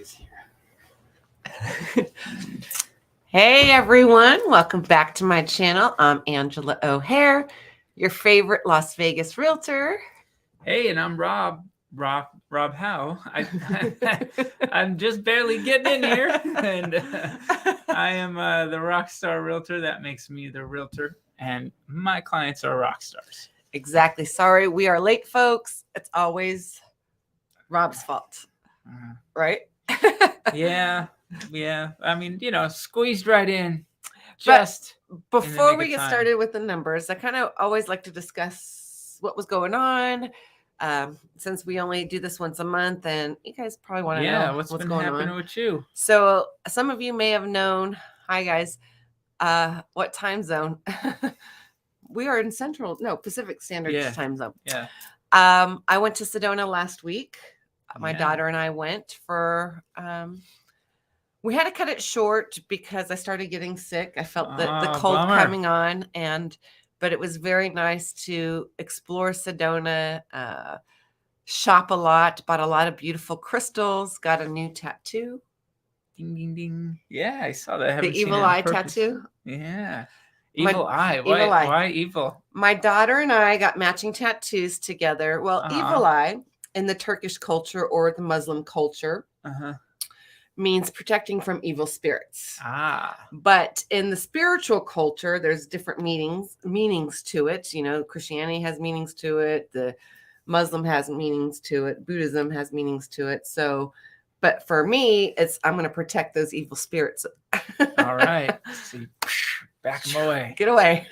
is here. Hey everyone, welcome back to my channel. I'm Angela O'Hare, your favorite Las Vegas realtor. Hey, and I'm Rob Howe. I'm just barely getting in here, and I am the rock star realtor. That makes me the realtor, and my clients are rock stars. Exactly. Sorry, we are late, folks. It's always Rob's fault, right? Yeah. I mean, squeezed right in. Before we get started with the numbers, I kind of always like to discuss what was going on. Since we only do this once a month, and you guys probably want to know what's been going happening on with you. So some of you may have known. Hi guys. What time zone? We are in Pacific Standard Time Zone. Yeah. I went to Sedona last week. My daughter and I went for. We had to cut it short because I started getting sick. I felt the cold coming on, but it was very nice to explore Sedona, shop a lot, bought a lot of beautiful crystals, got a new tattoo. Ding, ding, ding. Yeah, I saw that. The evil eye tattoo. Yeah. Evil eye. Why evil? My daughter and I got matching tattoos together. Well, evil eye in the Turkish culture or the Muslim culture means protecting from evil spirits. But in the spiritual culture, there's different meanings to it. Christianity has meanings to it. The Muslim has meanings to it. Buddhism has meanings to it. So, but for me, I'm going to protect those evil spirits. All right. See, back them away. Get away.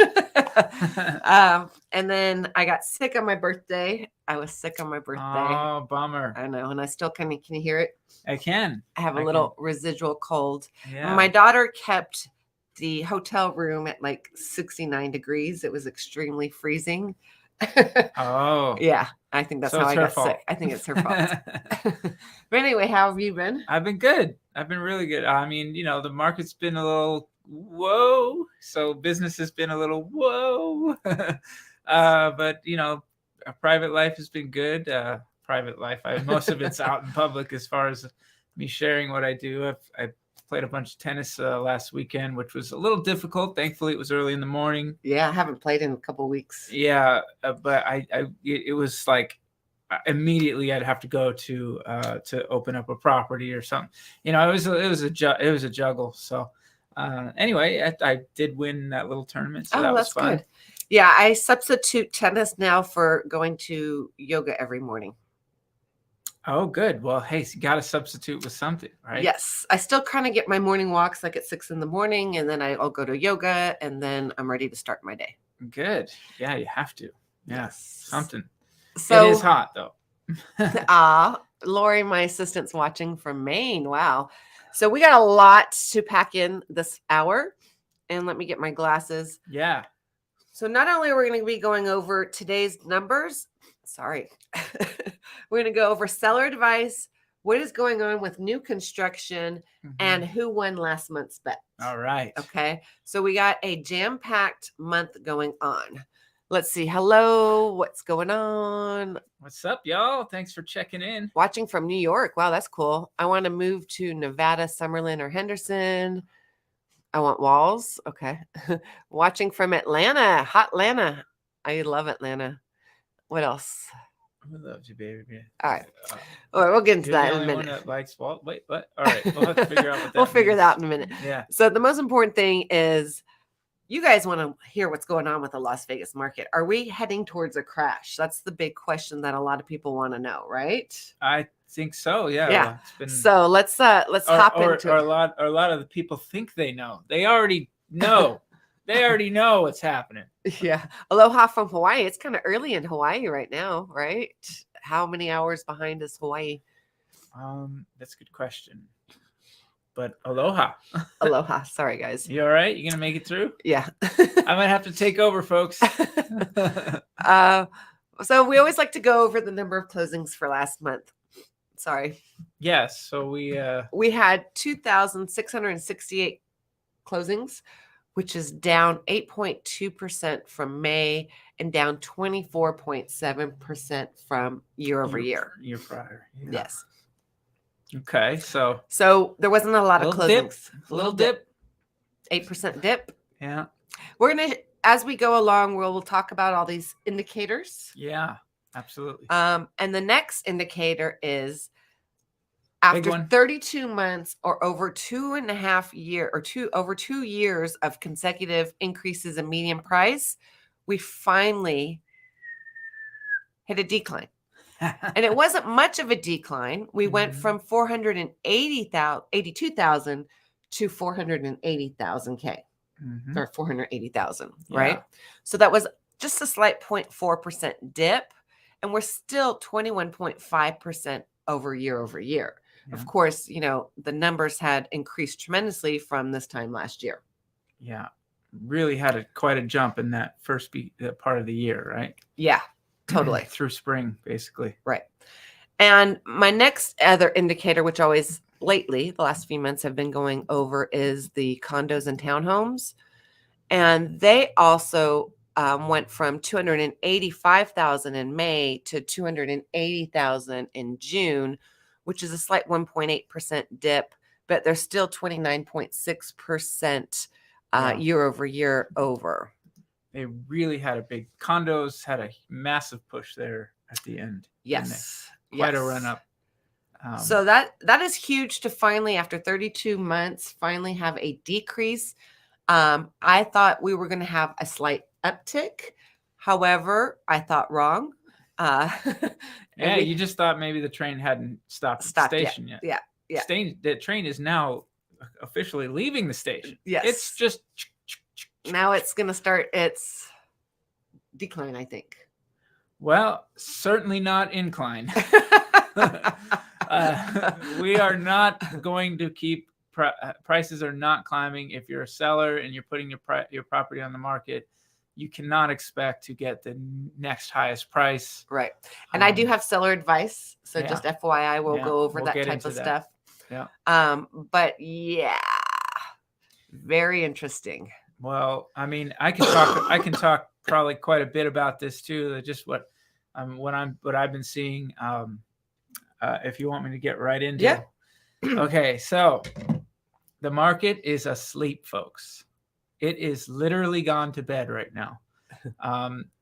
And then I got sick on my birthday. I was sick on my birthday. Oh, bummer. I know. And I still can you hear it? I can. I have a little residual cold. Yeah. My daughter kept the hotel room at like 69 degrees. It was extremely freezing. Oh. Yeah. I think that's how I got sick. I think it's her fault. But anyway, how have you been? I've been good. I've been really good. I mean, the market's been a little whoa. So business has been a little whoa. But, a private life has been good. Private life. Most of it's out in public as far as me sharing what I do. I played a bunch of tennis last weekend, which was a little difficult. Thankfully, it was early in the morning. Yeah, I haven't played in a couple of weeks. Yeah, but it was like immediately I'd have to go to open up a property or something. It was a juggle. So anyway, I did win that little tournament. So that was fun. Good. Yeah, I substitute tennis now for going to yoga every morning. Oh, good. Well, hey, you got to substitute with something, right? Yes. I still kind of get my morning walks like at 6 a.m, and then I'll go to yoga, and then I'm ready to start my day. Good. Yeah, you have to. Yeah, yes. Something. So, it is hot, though. Lori, my assistant's watching from Maine. Wow. So we got a lot to pack in this hour. And let me get my glasses. Yeah. So not only are we going to be going over today's numbers, we're going to go over seller advice, what is going on with new construction, and who won last month's bet. All right. Okay. So we got a jam-packed month going on. Let's see. Hello. What's going on? What's up, y'all? Thanks for checking in. Watching from New York. Wow, that's cool. I want to move to Nevada, Summerlin, or Henderson. I want walls. Okay. Watching from Atlanta. Hot Atlanta. I love Atlanta. What else? I love you, baby. All right. All right, we'll get into that in a minute. One that likes wall. Wait, what? All right. We'll have to figure out what that We'll figure it out in a minute. Yeah. So the most important thing is you guys want to hear what's going on with the Las Vegas market. Are we heading towards a crash? That's the big question that a lot of people want to know, right? I think so. Yeah. Yeah. Well, it's been... So let's hop into it. A lot of the people think they know. They already know. They already know what's happening. Yeah. Aloha from Hawaii. It's kind of early in Hawaii right now, right? How many hours behind is Hawaii? That's a good question. But aloha. Aloha. Sorry, guys. You all right? You going to make it through? Yeah. I might have to take over, folks. So we always like to go over the number of closings for last month. Sorry. Yes. So we had 2,668 closings, which is down 8.2% from May and down 24.7% from year over year. Year prior. Yeah. Yes. Okay, so there wasn't a lot of closings. Little dip. 8% dip. Yeah. We're going to, as we go along, we'll talk about all these indicators. Yeah, absolutely. And the next indicator is after 32 months or over 2 years of consecutive increases in median price, we finally hit a decline. And it wasn't much of a decline. We went from 482,000 to 480,000 K, or 480,000, right? So that was just a slight 0.4% dip, and we're still 21.5% over year. Yeah. Of course, the numbers had increased tremendously from this time last year. Yeah, really had quite a jump in that first part of the year, right? Yeah, totally. Through spring, basically. Right. And my next other indicator, which always lately, the last few months have been going over, is the condos and townhomes. And they also went from 285,000 in May to 280,000 in June, which is a slight 1.8% dip, but they're still 29.6% year over. They really had condos had a massive push there at the end. Yes. Quite a run up. So that is huge to finally, after 32 months, finally have a decrease. I thought we were going to have a slight uptick. However, I thought wrong. You just thought maybe the train hadn't stopped at the station yet. Yeah. The train is now officially leaving the station. Yes. It's just... Now it's going to start its decline, I think. Well, certainly not incline. We are not going to keep... prices are not climbing. If you're a seller and you're putting your property on the market, you cannot expect to get the next highest price. Right. And I do have seller advice. So just FYI, we'll go over that type of stuff. Yeah. But yeah, very interesting. Well, I mean, I can talk probably quite a bit about this too. Just what I've been seeing. If you want me to get right into it. Okay, so the market is asleep, folks. It is literally gone to bed right now.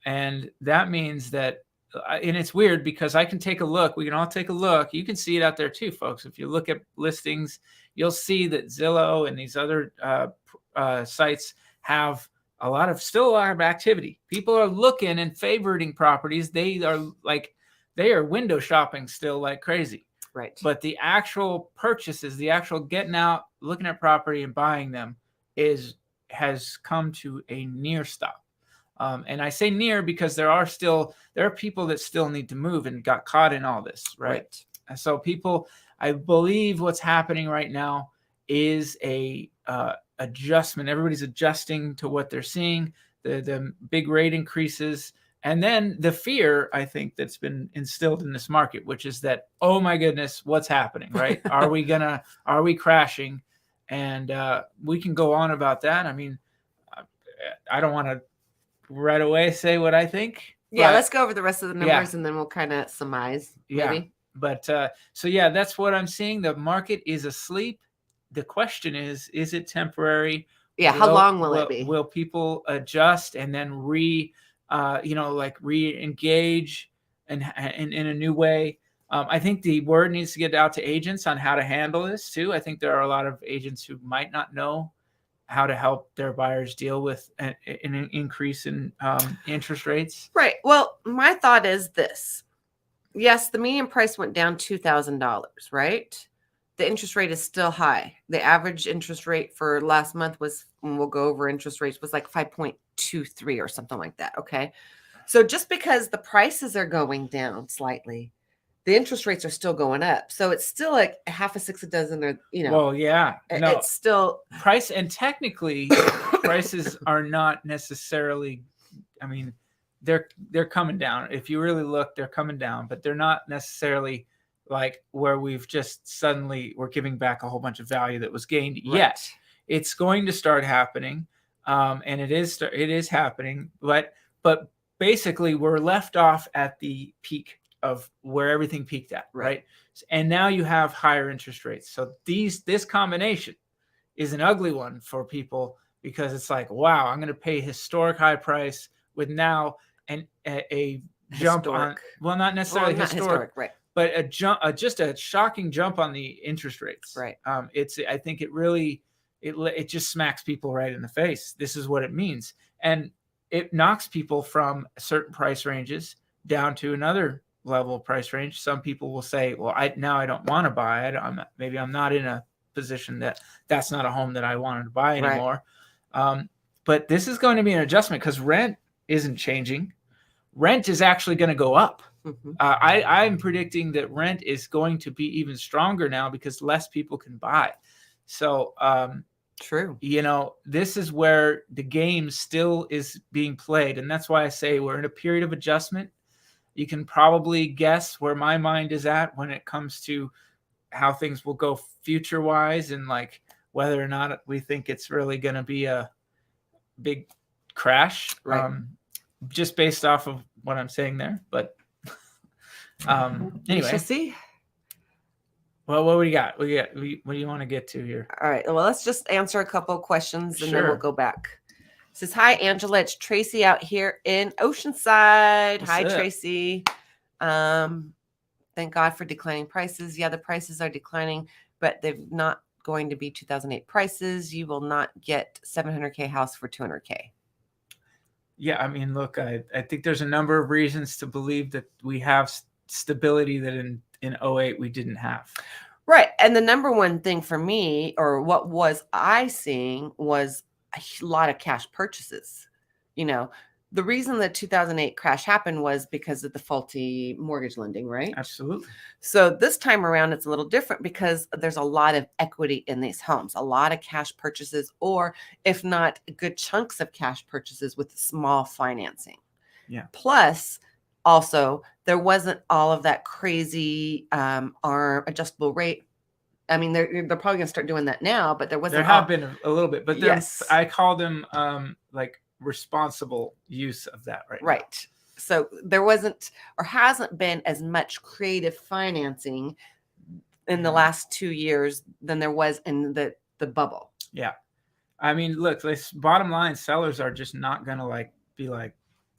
And that means that, and it's weird because I can take a look. We can all take a look. You can see it out there too, folks. If you look at listings, you'll see that Zillow and these other sites have still a lot of activity. People are looking and favoriting properties. They are window shopping still like crazy. Right. But the actual purchases, the actual getting out, looking at property and buying them has come to a near stop. And I say near because there are people that still need to move and got caught in all this, right? And so I believe what's happening right now is a adjustment. Everybody's adjusting to what they're seeing, the big rate increases, and then the fear, I think, that's been instilled in this market, which is that, oh my goodness, what's happening, right? Are we crashing? And we can go on about that. I mean, I don't want to right away say what I think. Yeah, let's go over the rest of the numbers and then we'll kind of surmise. Maybe. Yeah. But so yeah, that's what I'm seeing. The market is asleep. The question is it temporary? Yeah. How long will it be? Will people adjust and then re-engage in a new way? I think the word needs to get out to agents on how to handle this too. I think there are a lot of agents who might not know how to help their buyers deal with an increase in interest rates. Right. Well, my thought is this. Yes, the median price went down $2,000, right? The interest rate is still high. The average interest rate for last month was, and we'll go over interest rates, was like 5.23 or something like that. Okay. So just because the prices are going down slightly, the interest rates are still going up. So it's still like a half a six a dozen, or, Well, yeah. No, it's still price. And technically prices are not necessarily, I mean, they're coming down. If you really look, they're coming down, but they're not necessarily like where we've just suddenly we're giving back a whole bunch of value that was gained yet. It's going to start happening. And it is happening, but basically we're left off at the peak of where everything peaked at, right? And now you have higher interest rates. So this combination is an ugly one for people, because it's like, wow, I'm going to pay historic high price with now a jump on, well, not necessarily historic, right, but a jump, just a shocking jump on the interest rates. Right. I think it really, it just smacks people right in the face. This is what it means. And it knocks people from certain price ranges down to another level of price range. Some people will say, well, I don't want to buy it. Maybe I'm not in a position that's not a home that I wanted to buy anymore. Right. But this is going to be an adjustment, because rent isn't changing. Rent is actually going to go up. Mm-hmm. I'm predicting that rent is going to be even stronger now, because less people can buy. So, true. This is where the game still is being played. And that's why I say we're in a period of adjustment. You can probably guess where my mind is at when it comes to how things will go future wise, and like whether or not we think it's really going to be a big crash, right? Just based off of what I'm saying there. But anyway, we shall see. Well, what do we got? What do you want to get to here? All right. Well, let's just answer a couple of questions, and then we'll go back. It says, hi, Angela. It's Tracy out here in Oceanside. What's up? Tracy. Thank God for declining prices. Yeah, the prices are declining, but they're not going to be 2008 prices. You will not get 700K house for 200K. Yeah, I mean, look, I think there's a number of reasons to believe that we have stability that in 08 we didn't have. Right. And the number one thing for me, or what was I seeing, was a lot of cash purchases. The reason the 2008 crash happened was because of the faulty mortgage lending, right? Absolutely. So this time around, it's a little different, because there's a lot of equity in these homes, a lot of cash purchases, or if not good chunks of cash purchases with small financing. Yeah. Plus, also, there wasn't all of that crazy ARM adjustable rate. I mean, they're probably going to start doing that now, but there wasn't. There have been a little bit, but yes, I call them like responsible use of that right now. So there wasn't, or hasn't been, as much creative financing in the last 2 years than there was in the bubble. Yeah. I mean, look, this bottom line, sellers are just not going to be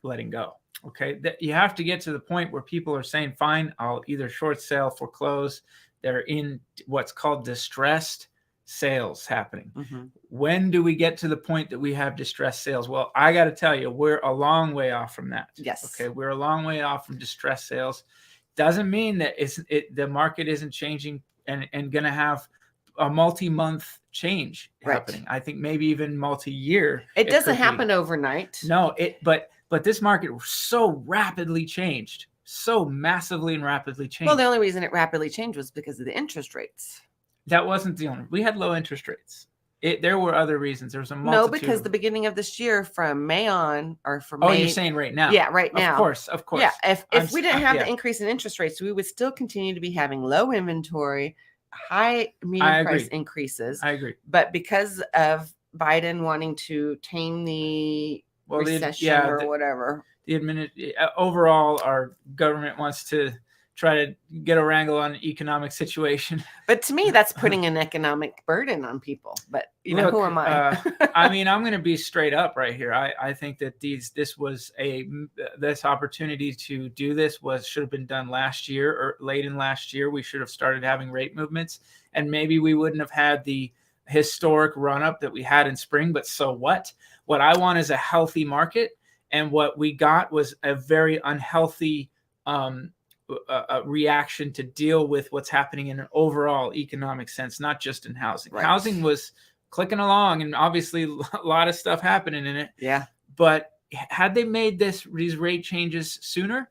letting go. Okay. You have to get to the point where people are saying, fine, I'll either short sale, foreclose. They're in what's called distressed sales happening. Mm-hmm. When do we get to the point that we have distressed sales? Well, I got to tell you, we're a long way off from that. Yes. Okay. We're a long way off from distressed sales. Doesn't mean that the market isn't changing and going to have a multi-month change happening. I think maybe even multi-year. It doesn't happen overnight. No, but this market so rapidly changed, so massively and rapidly changed. Well, the only reason it rapidly changed was because of the interest rates. That wasn't the only. We had low interest rates. There were other reasons. There was a multitude. No, because the beginning of this year, from May on, or from May. Oh, you're saying right now? Yeah, right now. Of course. Yeah, if we didn't have the increase in interest rates, we would still continue to be having low inventory, high median price increases. I agree. But because of Biden wanting to tame the recession or whatever, overall, our government wants to try to get a wrangle on the economic situation. But to me, that's putting an economic burden on people. But look, who am I? I mean, I'm going to be straight up right here. I think that this opportunity to do this should have been done last year or late in last year. We should have started having rate movements, and maybe we wouldn't have had the historic run up that we had in spring. But so what? What I want is a healthy market, and what we got was a very unhealthy a reaction to deal with what's happening in an overall economic sense, not just in housing. Right. Housing was clicking along, and obviously a lot of stuff happening in it. Yeah. But had they made these rate changes sooner,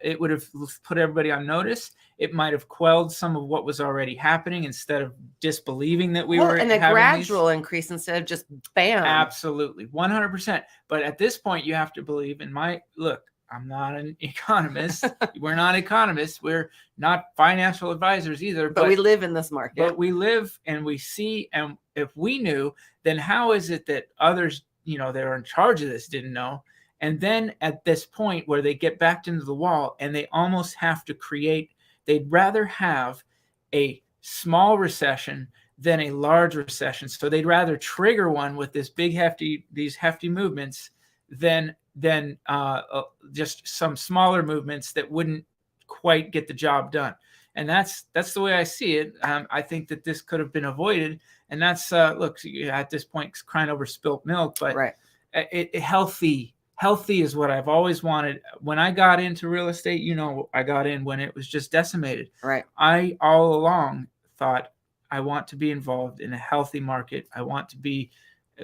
it would have put everybody on notice. It might have quelled some of what was already happening instead of disbelieving that we were and a gradual increase instead of just bam. Absolutely, 100%. But at this point, you have to believe in look. I'm not an economist. We're not economists. We're not financial advisors either. But we live in this market. But we live and we see. And if we knew, then how is it that others, that are in charge of this didn't know? And then at this point where they get backed into the wall and they almost have to create, they'd rather have a small recession than a large recession. So they'd rather trigger one with these hefty movements than just some smaller movements that wouldn't quite get the job done. And that's the way I see it. I think that this could have been avoided. And that's look, at this point, crying over spilt milk, but right. Healthy is what I've always wanted. When I got into real estate, I got in when it was just decimated. Right. I all along thought I want to be involved in a healthy market. I want to be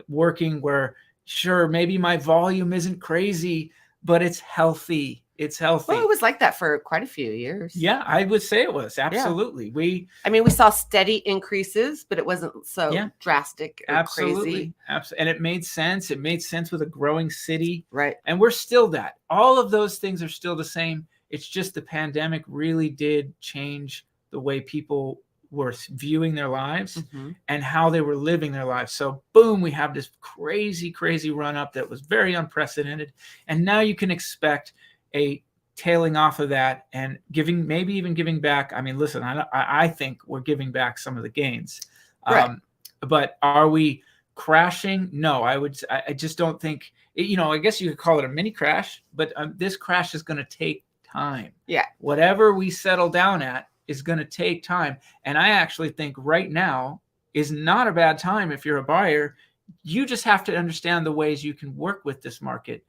working where, sure, maybe my volume isn't crazy, but it's healthy. It's healthy. Well, it was like that for quite a few years. Yeah, I would say it was. Absolutely. Yeah. We saw steady increases, but it wasn't so drastic or crazy. Absolutely. And it made sense. It made sense with a growing city. Right. And we're still that. All of those things are still the same. It's just the pandemic really did change the way people were viewing their lives and how they were living their lives. So boom, we have this crazy run up that was very unprecedented. And now you can expect a tailing off of that and maybe even giving back. Listen, I think we're giving back some of the gains. Right. But are we crashing? No, I just don't think, I guess you could call it a mini crash, but this crash is going to take time. Yeah. Whatever we settle down at is going to take time. And I actually think right now is not a bad time if you're a buyer. You just have to understand the ways you can work with this market.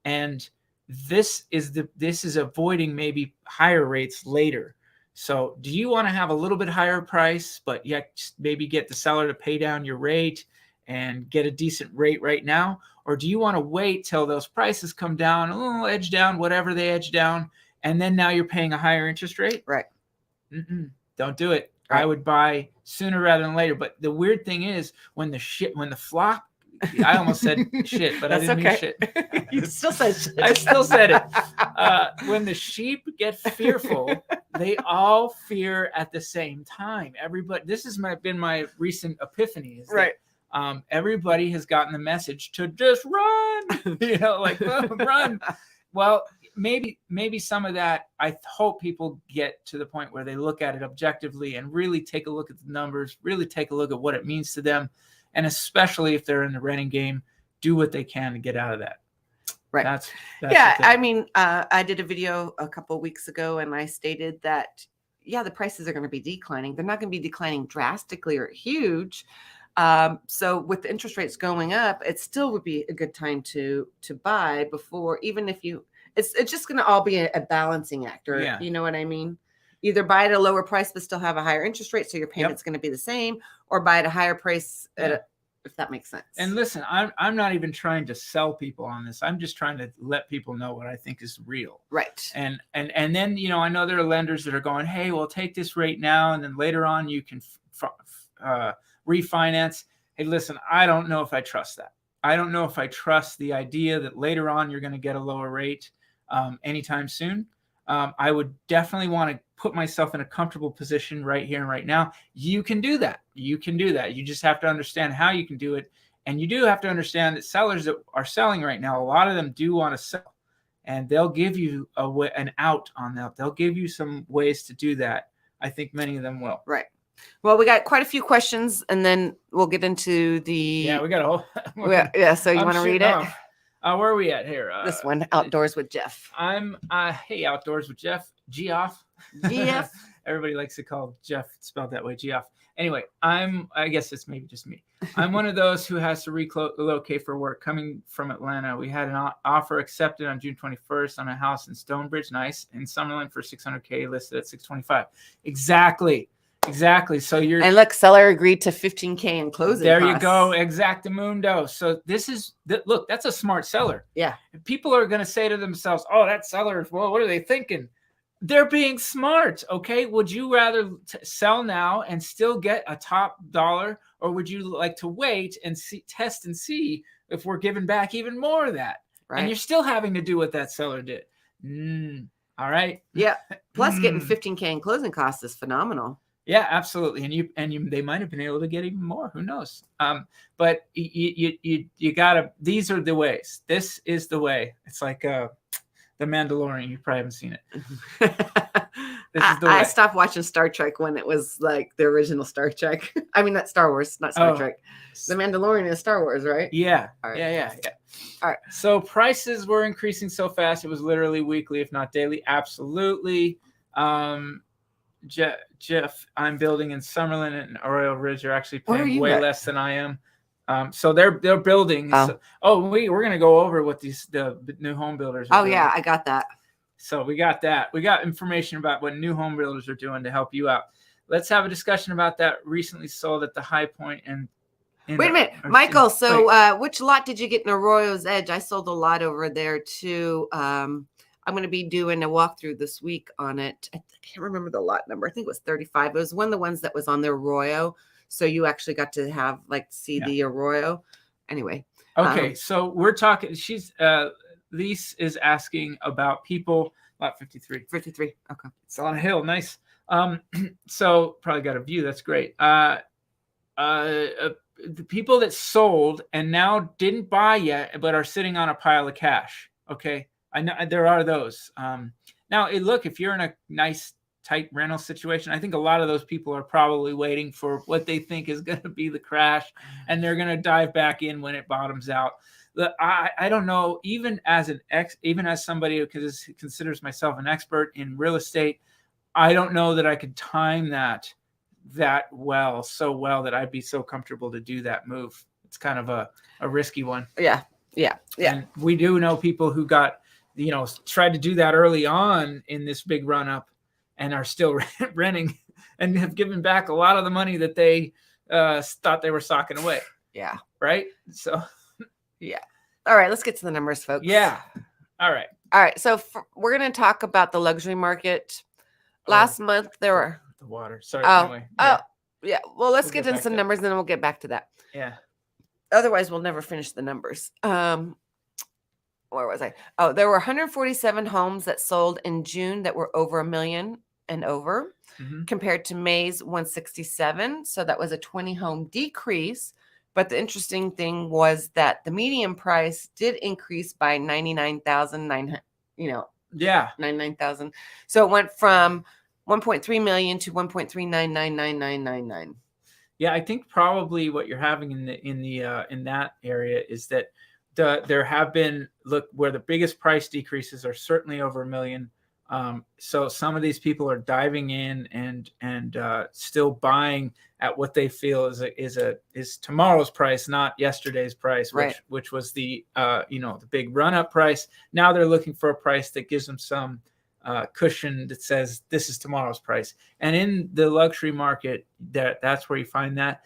And this is avoiding maybe higher rates later. So do you want to have a little bit higher price, but yet maybe get the seller to pay down your rate and get a decent rate right now? Or do you want to wait till those prices come down, a little edge down, whatever they edge down, and then now you're paying a higher interest rate? Right. Don't do it. Right. I would buy sooner rather than later. But the weird thing is when the flop, I almost said shit, but I didn't mean shit. You still said shit. I still said it. When the sheep get fearful, they all fear at the same time. Everybody, this has been my recent epiphany. Is right. That, everybody has gotten the message to just run, run. Well, maybe some of that, I hope people get to the point where they look at it objectively and really take a look at the numbers, really take a look at what it means to them. And especially if they're in the renting game, do what they can to get out of that. Right. That's yeah. I did a video a couple of weeks ago and I stated that, the prices are going to be declining. They're not going to be declining drastically or huge. So with the interest rates going up, it still would be a good time to buy before, even if it's just going to all be a balancing act, or you know what I mean? Either buy at a lower price but still have a higher interest rate, so your payment's going to be the same, or buy at a higher price if that makes sense. And listen, I'm not even trying to sell people on this. I'm just trying to let people know what I think is real. Right. And then, I know there are lenders that are going, hey, well, take this rate now, and then later on you can refinance. Hey, listen, I don't know if I trust that. I don't know if I trust the idea that later on you're going to get a lower rate anytime soon. I would definitely want to put myself in a comfortable position right here and right now. You can do that. You just have to understand how you can do it. And you do have to understand that sellers that are selling right now, a lot of them do want to sell, and they'll give you an out on that. They'll give you some ways to do that. I think many of them will. Right. Well, we got quite a few questions, and then we'll get into the. Yeah, we got a whole. So you want to read it? Where are we at here? This one, Outdoors with Jeff. I'm hey, Outdoors with Jeff. Geoff. Everybody likes to call Jeff spelled that way, Geoff. Anyway, I guess it's maybe just me. I'm one of those who has to relocate for work coming from Atlanta. We had an offer accepted on June 21st on a house in Stonebridge, nice, in Summerlin for $600K, listed at $625. Exactly. So and look, seller agreed to $15K in closing there costs. You go, exactamundo. So look, that's a smart seller. Yeah. People are going to say to themselves, oh, that seller, well, what are they thinking? They're being smart. Okay. Would you rather sell now and still get a top dollar, or would you like to wait and test and see if we're giving back even more of that? Right. And you're still having to do what that seller did. All right. Yeah. Plus getting $15K in closing costs is phenomenal. Yeah, absolutely. And they might have been able to get even more. Who knows? But you gotta. These are the ways. This is the way. It's like the Mandalorian. You probably haven't seen it. I stopped watching Star Trek when it was like the original Star Trek. I mean, not Star Wars, not Star Trek. The Mandalorian is Star Wars, right? Yeah. Right. Yeah. All right. So prices were increasing so fast, it was literally weekly, if not daily. Absolutely. Jeff, I'm building in Summerlin and Arroyo Ridge are actually paying way less than I am. So they're building. We're gonna go over what the new home builders are doing. Yeah, I got that. So we got that. We got information about what new home builders are doing to help you out. Let's have a discussion about that. Recently sold at the High Point and. Wait a minute, Michael. So which lot did you get in Arroyo's Edge? I sold a lot over there too. I'm going to be doing a walkthrough this week on it. I can't remember the lot number. I think it was 35. It was one of the ones that was on the Arroyo. So you actually got to have the Arroyo. Anyway. Okay. So we're talking, Lise is asking about people, lot 53. 53. Okay. It's on a hill. Nice. So probably got a view. That's great. The people that sold and now didn't buy yet, but are sitting on a pile of cash. Okay. I know there are those. Now look, if you're in a nice, tight rental situation, I think a lot of those people are probably waiting for what they think is going to be the crash, and they're going to dive back in when it bottoms out. I don't know, even as somebody who considers myself an expert in real estate, I don't know that I could time that so well that I'd be so comfortable to do that move. It's kind of a risky one. Yeah. And we do know people who got, tried to do that early on in this big run up and are still renting and have given back a lot of the money that they thought they were socking away. Yeah. Right. So. Yeah. All right. Let's get to the numbers, folks. Yeah. All right. So we're going to talk about the luxury market. Last month there were the water. Sorry. Anyway. Yeah. Well, let's get into some numbers and then we'll get back to that. Yeah. Otherwise, we'll never finish the numbers. Where was I? Oh, there were 147 homes that sold in June that were over $1 million and over, compared to May's 167. So that was a 20 home decrease. But the interesting thing was that the median price did increase by $99,900. Yeah. 99,000. So it went from 1.3 million to 1.3999999. Yeah, I think probably what you're having in that area is that there have been where the biggest price decreases are certainly over $1 million. So some of these people are diving in and still buying at what they feel is tomorrow's price, not yesterday's price, which was the the big run up price. Now they're looking for a price that gives them some cushion that says this is tomorrow's price. And in the luxury market, that's where you find that.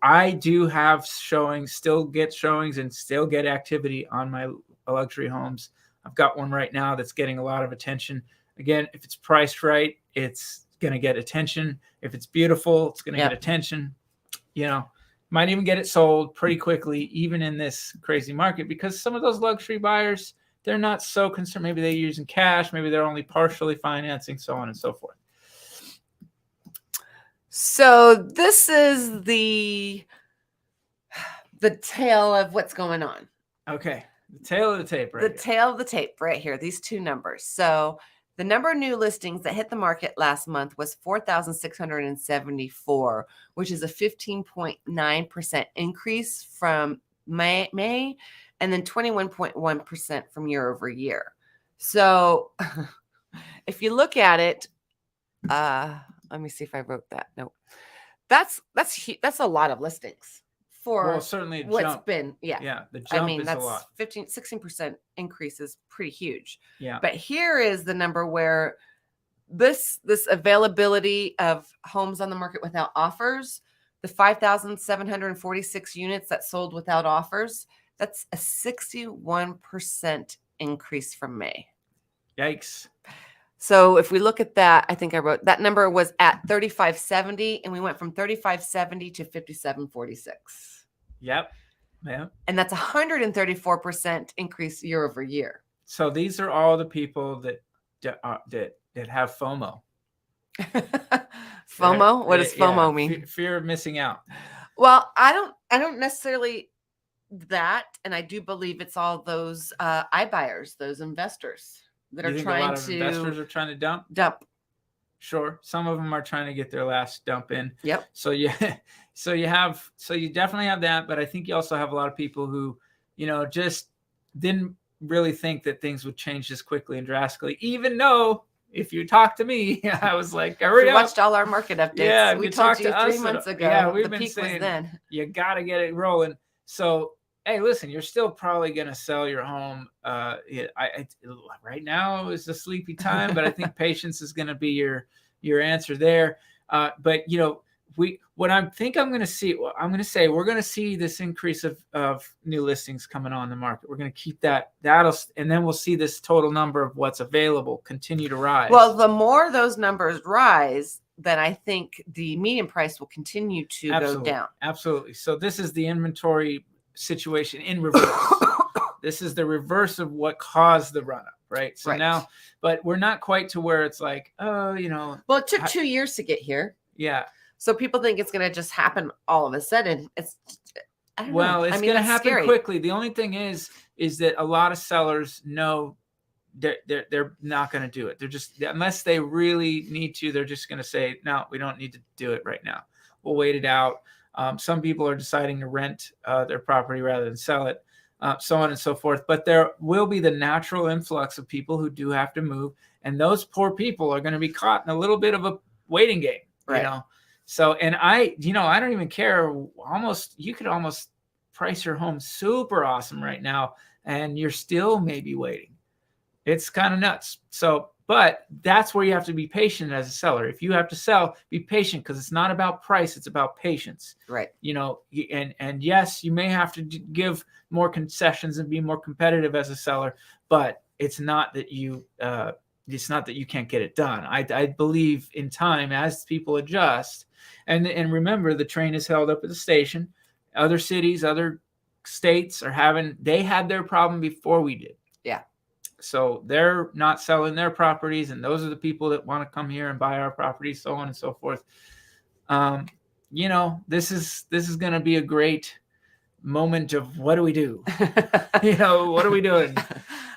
I do have still get showings and still get activity on my luxury homes. I've got one right now that's getting a lot of attention. Again, if it's priced right, it's going to get attention. If it's beautiful, it's going to get attention. Might even get it sold pretty quickly, even in this crazy market, because some of those luxury buyers, they're not so concerned. Maybe they're using cash. Maybe they're only partially financing, so on and so forth. So this is the tail of what's going on. Okay. The tail of the tape right here. The tail of the tape right here, these two numbers. So the number of new listings that hit the market last month was 4,674, which is a 15.9% increase from May and then 21.1% from year over year. So if you look at it, let me see if I wrote that. No, that's a lot of listings. Certainly what's jump. Been, the jump is that's a lot. 16% increase is pretty huge. Yeah. But here is the number where this availability of homes on the market without offers, the 5,746 units that sold without offers, that's a 61% increase from May. Yikes. So if we look at that, I think I wrote that number was at 3,570, and we went from 3,570 to 5,746. Yep. Yeah. And that's 134% increase year over year. So these are all the people that have FOMO. FOMO? What does FOMO mean? Fear of missing out. Well, I don't necessarily that, and I do believe it's all those iBuyers, those investors that are trying to. Investors are trying to dump. Sure, some of them are trying to get their last dump in. Yep. So you definitely have that, but I think you also have a lot of people who, just didn't really think that things would change this quickly and drastically. Even though, if you talk to me, I was like, hurry up. Watched all our market updates. Yeah, we told you 3 months ago. Yeah, we've been peak saying was then. You got to get it rolling. So. Hey, listen, you're still probably going to sell your home. Right now is a sleepy time, but I think patience is going to be your answer there. But what I think I'm going to see, we're going to see this increase of new listings coming on the market. We're going to keep and then we'll see this total number of what's available continue to rise. Well, the more those numbers rise, then I think the median price will continue to go down. Absolutely. So this is the inventory situation in reverse. This is the reverse of what caused the run up, right? So now, but we're not quite to where it's like, well, it took 2 years to get here. Yeah. So people think it's going to just happen all of a sudden. It's going to happen quickly. The only thing is that a lot of sellers know they're not going to do it. They're just, unless they really need to, they're just going to say, no, we don't need to do it right now. We'll wait it out. Some people are deciding to rent their property rather than sell it, so on and so forth. But there will be the natural influx of people who do have to move. And those poor people are going to be caught in a little bit of a waiting game, So, and I don't even care. You could almost price your home super awesome right now, and you're still maybe waiting. It's kind of nuts. So, but that's where you have to be patient as a seller. If you have to sell, be patient, because it's not about price. It's about patience. Right. And yes, you may have to give more concessions and be more competitive as a seller, but it's not that you can't get it done. I believe in time, as people adjust, and remember, the train is held up at the station. Other cities, other states they had their problem before we did. Yeah. So they're not selling their properties, and those are the people that want to come here and buy our properties, so on and so forth. This is going to be a great moment of what do we do? What are we doing?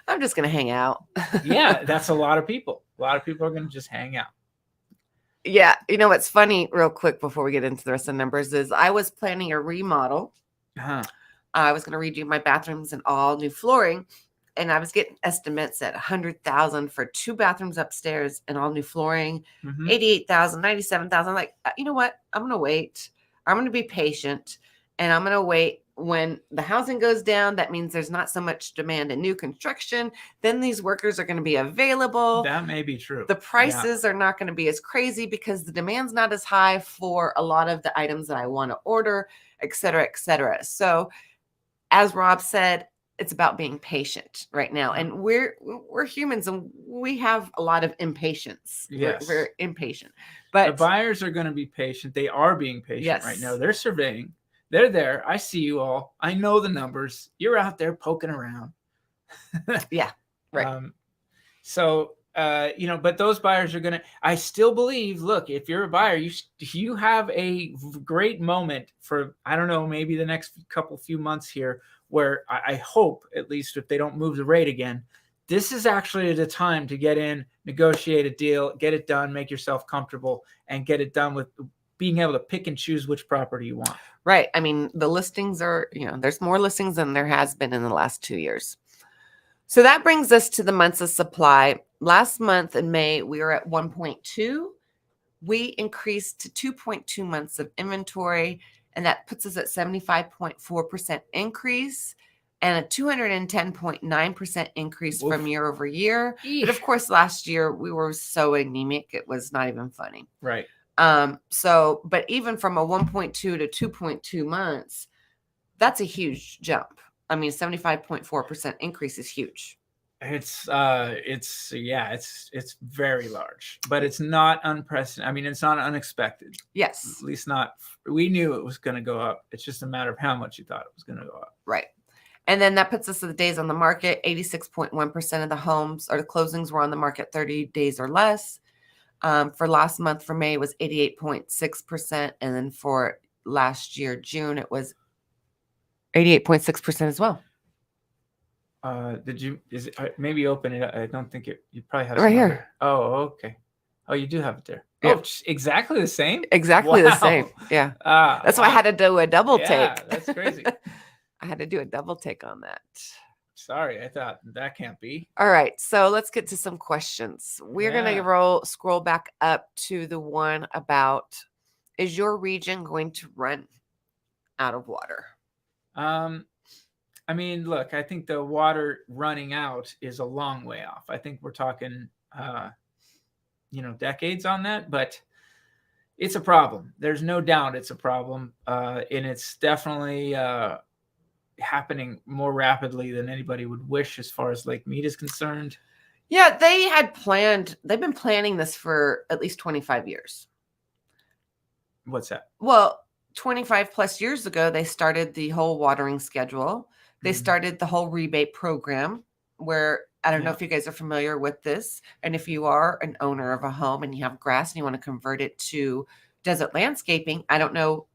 I'm just going to hang out. Yeah, that's a lot of people. A lot of people are going to just hang out. Yeah. What's funny, real quick, before we get into the rest of the numbers, is I was planning a remodel. I was going to redo my bathrooms and all new flooring. And I was getting estimates at $100,000 for 2 bathrooms upstairs and all new flooring, $88,000, $97,000. Like, you know what? I'm going to wait. I'm going to be patient, and I'm going to wait. When the housing goes down, that means there's not so much demand in new construction. Then these workers are going to be available. That may be true. The prices are not going to be as crazy because the demand's not as high for a lot of the items that I want to order, et cetera, et cetera. So as Rob said, it's about being patient right now. And we're humans, and we have a lot of impatience. Yes. We're impatient. But the buyers are going to be patient. They are being patient right now. They're surveying. They're there. I see you all. I know the numbers. You're out there poking around. Yeah. Right. But those buyers are going to, I still believe, look, if you're a buyer, you have a great moment for, I don't know, maybe the next few months here, where I hope, at least if they don't move the rate again, this is actually the time to get in, negotiate a deal, get it done, make yourself comfortable, and get it done with being able to pick and choose which property you want. Right. I mean, the listings are, there's more listings than there has been in the last 2 years. So that brings us to the months of supply. Last month in May, we were at 1.2. We increased to 2.2 months of inventory, and that puts us at 75.4% increase and a 210.9% increase from year over year. But of course, last year we were so anemic, it was not even funny. Right. But even from a 1.2 to 2.2 months, that's a huge jump. I mean, 75.4% increase is huge. It's very large, but it's not unprecedented. I mean, it's not unexpected. Yes. At least not, we knew it was going to go up. It's just a matter of how much you thought it was going to go up. Right. And then that puts us at the days on the market. 86.1% of the homes or the closings were on the market 30 days or less. For last month, for May, it was 88.6%. And then for last year, June, it was 88.6% as well. Maybe open it? I don't think you probably have right here. Oh, okay. Oh, you do have it there. Yeah. Oh, exactly the same. Exactly the same. Yeah. That's why I had to do a double take. Yeah, that's crazy. I had to do a double take on that. Sorry, I thought that can't be. All right, so let's get to some questions. We're gonna scroll back up to the one about: is your region going to run out of water? I mean, look, I think the water running out is a long way off. I think we're talking, decades on that, but it's a problem. There's no doubt it's a problem, and it's definitely happening more rapidly than anybody would wish as far as Lake Mead is concerned. Yeah, they've been planning this for at least 25 years. What's that? Well, 25 plus years ago, they started the whole watering schedule. They started the whole rebate program where, I don't know if you guys are familiar with this. And if you are an owner of a home and you have grass and you want to convert it to desert landscaping, I don't know,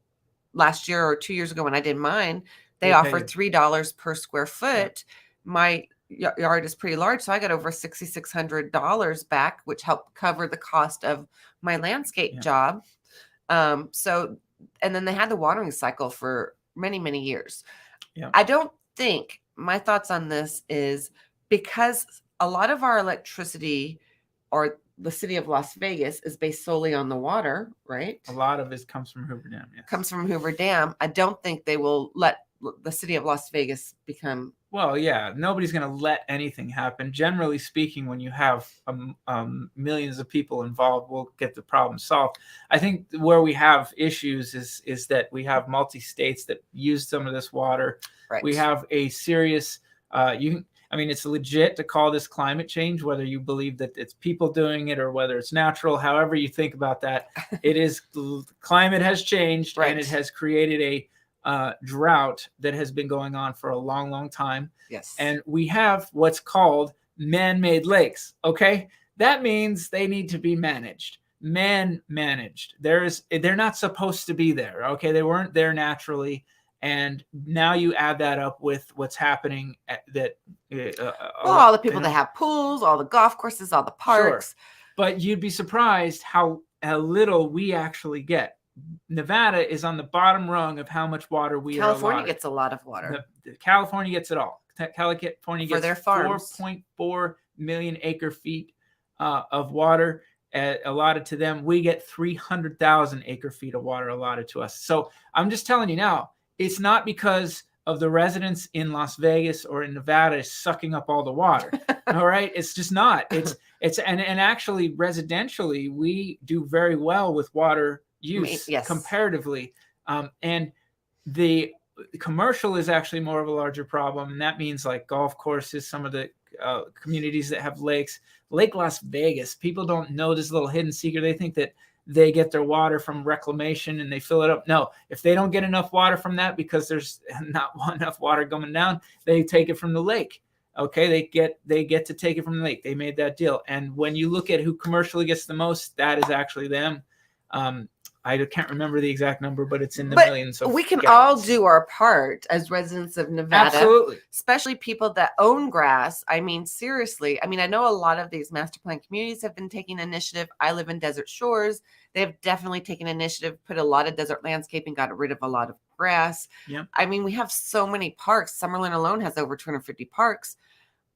last year or 2 years ago when I did mine, they offered $3 per square foot. My yard is pretty large, so I got over $6,600 back, which helped cover the cost of my landscape job. And then they had the watering cycle for many, many years. Yeah. I don't think, my thoughts on this is, because a lot of our electricity, or the city of Las Vegas, is based solely on the water, right? A lot of it comes from Hoover Dam. Yes. Comes from Hoover Dam. I don't think they will let the city of Las Vegas become. Well, yeah, nobody's going to let anything happen. Generally speaking, when you have millions of people involved, we'll get the problem solved. I think where we have issues is that we have multi-states that use some of this water. Right. We have a serious, it's legit to call this climate change, whether you believe that it's people doing it or whether it's natural, however you think about that. It is, climate has changed, and it has created a drought that has been going on for a long, long time. Yes. And we have what's called man-made lakes. Okay. That means they need to be managed. Man-managed. They're not supposed to be there. Okay. They weren't there naturally. And now you add that up with what's happening all the people that have pools, all the golf courses, all the parks. Sure. But you'd be surprised how little we actually get. Nevada is on the bottom rung of how much water we are allotted. California gets a lot of water. California gets it all. California gets for their farms. 4.4 million acre feet of water allotted to them. We get 300,000 acre feet of water allotted to us. So I'm just telling you now, it's not because of the residents in Las Vegas or in Nevada sucking up all the water. All right. It's just not. And actually residentially, we do very well with water use comparatively. And the commercial is actually more of a larger problem. And that means like golf courses, some of the communities that have lakes, Lake Las Vegas, people don't know this little hidden secret. They think that they get their water from reclamation and they fill it up. No, if they don't get enough water from that because there's not enough water coming down, they take it from the lake. Okay, they get to take it from the lake. They made that deal. And when you look at who commercially gets the most, that is actually them. I can't remember the exact number, but it's in the millions. We can all do our part as residents of Nevada. Absolutely. Especially people that own grass. I mean, seriously. I mean, I know a lot of these master plan communities have been taking initiative. I live in Desert Shores. They have definitely taken initiative, put a lot of desert landscaping, got rid of a lot of grass. Yep. I mean, we have so many parks. Summerlin alone has over 250 parks.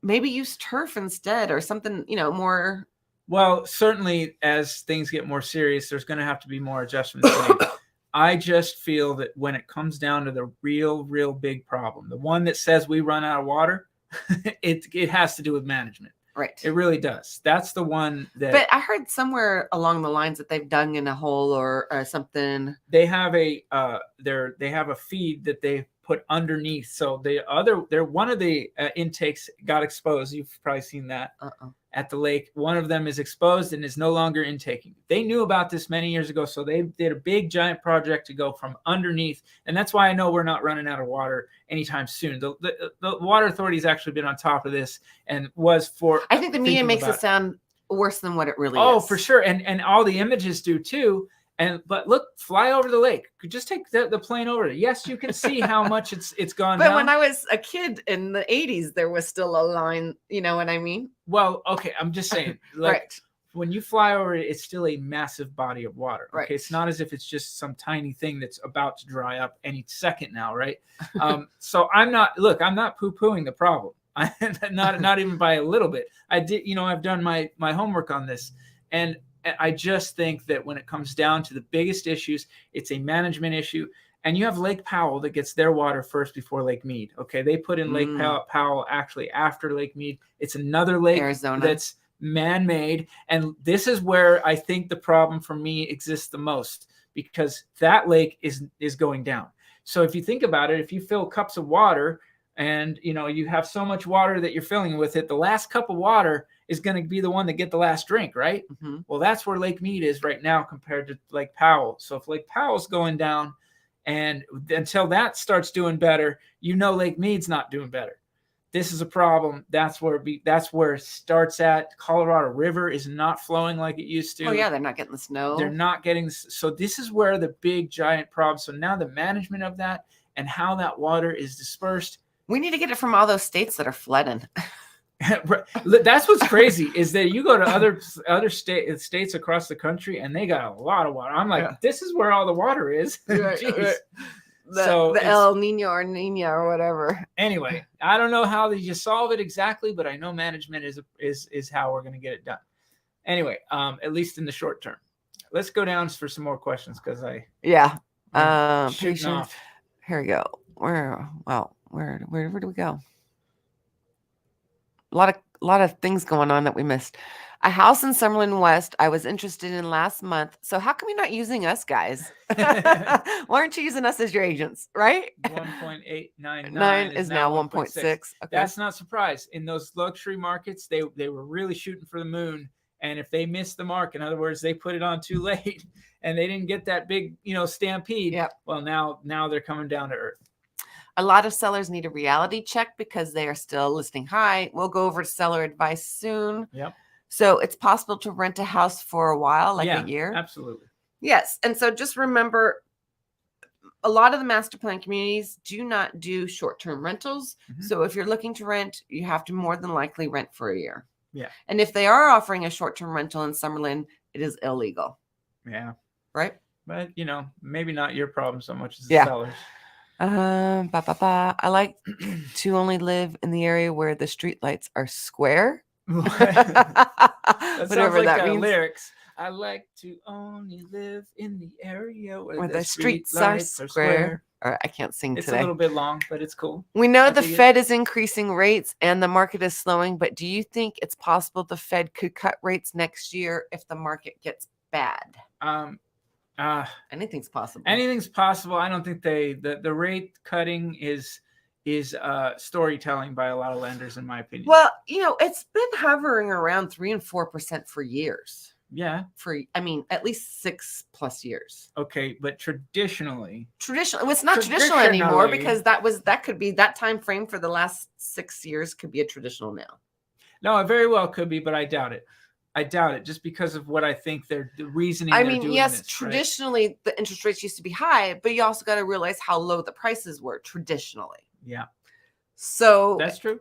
Maybe use turf instead or something, more. Well, certainly as things get more serious, there's going to have to be more adjustments made. I just feel that when it comes down to the real big problem, the one that says we run out of water, it has to do with management. Right. It really does. That's the one that. But I heard somewhere along the lines that they've dug in a hole or something. They have a feed that they put underneath. So one of the intakes got exposed. You've probably seen that. At the lake. One of them is exposed and is no longer intaking. They knew about this many years ago, so they did a big giant project to go from underneath, and that's why I know we're not running out of water anytime soon. The Water Authority has actually been on top of this and was for. I think the media makes it sound worse than what it really is. Oh, for sure. And all the images do too. But look, fly over the lake. Just take the plane over it. Yes, you can see how much it's gone down. But when I was a kid in the 80s, there was still a line. You know what I mean? Well, okay. I'm just saying, like, right. When you fly over it, it's still a massive body of water. Okay, right. It's not as if it's just some tiny thing that's about to dry up any second now, right? So I'm not poo-pooing the problem. not even by a little bit. I did, I've done my homework on this, and I just think that when it comes down to the biggest issues, it's a management issue. And you have Lake Powell that gets their water first before Lake Mead. Okay, they put in Lake Powell actually after Lake Mead. It's another lake Arizona. That's man-made, and this is where I think the problem for me exists the most, because that lake is going down. So if you think about it, if you fill cups of water and you have so much water that you're filling with it, the last cup of water is going to be the one that get the last drink, right? Mm-hmm. Well, that's where Lake Mead is right now compared to Lake Powell. So if Lake Powell's going down, and until that starts doing better, Lake Mead's not doing better. This is a problem. That's where it starts at. Colorado River is not flowing like it used to. Oh yeah, they're not getting the snow. They're not getting. So this is where the big giant problem. So now the management of that and how that water is dispersed. We need to get it from all those states that are flooding. That's what's crazy is that you go to other states across the country and they got a lot of water. I'm like, This is where all the water is. Right. The El Nino or Nina or whatever. Anyway, I don't know how you solve it exactly, but I know management is how we're going to get it done. Anyway, at least in the short term. Let's go down for some more questions because shooting off. Here we go. Where do we go? A lot of things going on that we missed. A house in Summerlin West I was interested in last month. So how come you're not using us, guys? Why aren't you using us as your agents, right? 1.899 is now 1.6. Okay. That's not surprise. In those luxury markets, they were really shooting for the moon. And if they missed the mark, in other words, they put it on too late and they didn't get that big, stampede. Yep. Well, now they're coming down to earth. A lot of sellers need a reality check because they are still listing high. We'll go over to seller advice soon. Yep. So it's possible to rent a house for a while, like a year. Absolutely. Yes. And so just remember, a lot of the master plan communities do not do short-term rentals. Mm-hmm. So if you're looking to rent, you have to more than likely rent for a year. Yeah. And if they are offering a short-term rental in Summerlin, it is illegal. Yeah. Right? But, maybe not your problem so much as the sellers. I like to only live in the area where the street lights are square. That sounds like that means. Lyrics. I like to only live in the area where the street lights are square. Or I can't sing it's today. It's a little bit long, but it's cool. We know the Fed is increasing rates and the market is slowing, but do you think it's possible the Fed could cut rates next year if the market gets bad? Anything's possible. Anything's possible. I don't think the rate cutting is storytelling by a lot of lenders, in my opinion. Well, it's been hovering around 3% and 4% for years. Yeah. At least 6+ years. Okay, but traditionally, it's not traditional anymore because that could be that time frame for the last 6 years could be a traditional now. No, it very well could be, but I doubt it. Just because of what I think the reasoning. Yes, traditionally the interest rates used to be high, but you also got to realize how low the prices were traditionally. Yeah. So that's true.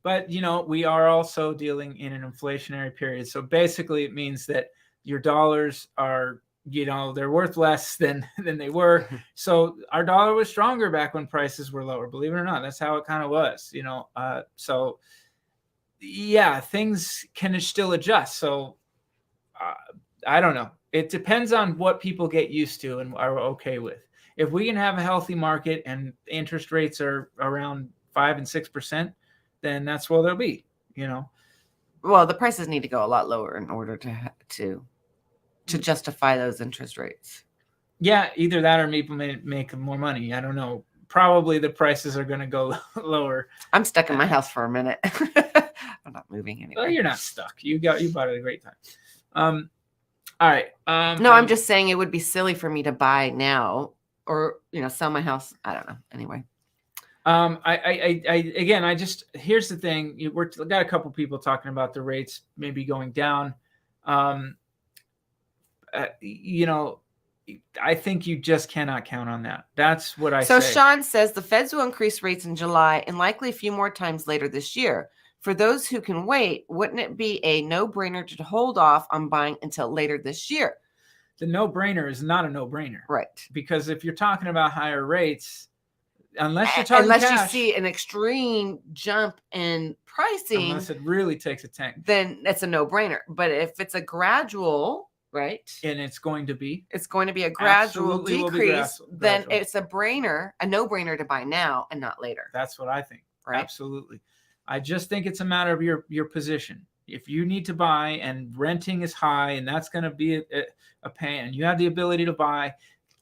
But, we are also dealing in an inflationary period. So basically it means that your dollars are, they're worth less than they were. So our dollar was stronger back when prices were lower, believe it or not. That's how it kind of was, so yeah, things can still adjust. So I don't know. It depends on what people get used to and are okay with. If we can have a healthy market and interest rates are around 5% and 6%, then that's where they'll be, Well, the prices need to go a lot lower in order to justify those interest rates. Yeah, either that or people may make more money. I don't know. Probably the prices are going to go lower. I'm stuck in my house for a minute. I'm not moving anywhere. Well, you're not stuck. You bought it at a great time. All right. No, I'm just saying it would be silly for me to buy now or, sell my house. I don't know. Anyway. Here's the thing. We've got a couple people talking about the rates maybe going down. You know, I think you just cannot count on that. That's what I say. So Sean says the Feds will increase rates in July and likely a few more times later this year. For those who can wait, wouldn't it be a no-brainer to hold off on buying until later this year? The no-brainer is not a no-brainer. Right. Because if you're talking about higher rates, unless you're talking unless cash, you see an extreme jump in pricing, unless it really takes a tank, then it's a no-brainer. But if it's a gradual, right, and it's going to be a gradual decrease, then it's a no-brainer to buy now and not later. That's what I think. Right? Absolutely. I just think it's a matter of your position. If you need to buy and renting is high and that's going to be a pain, and you have the ability to buy,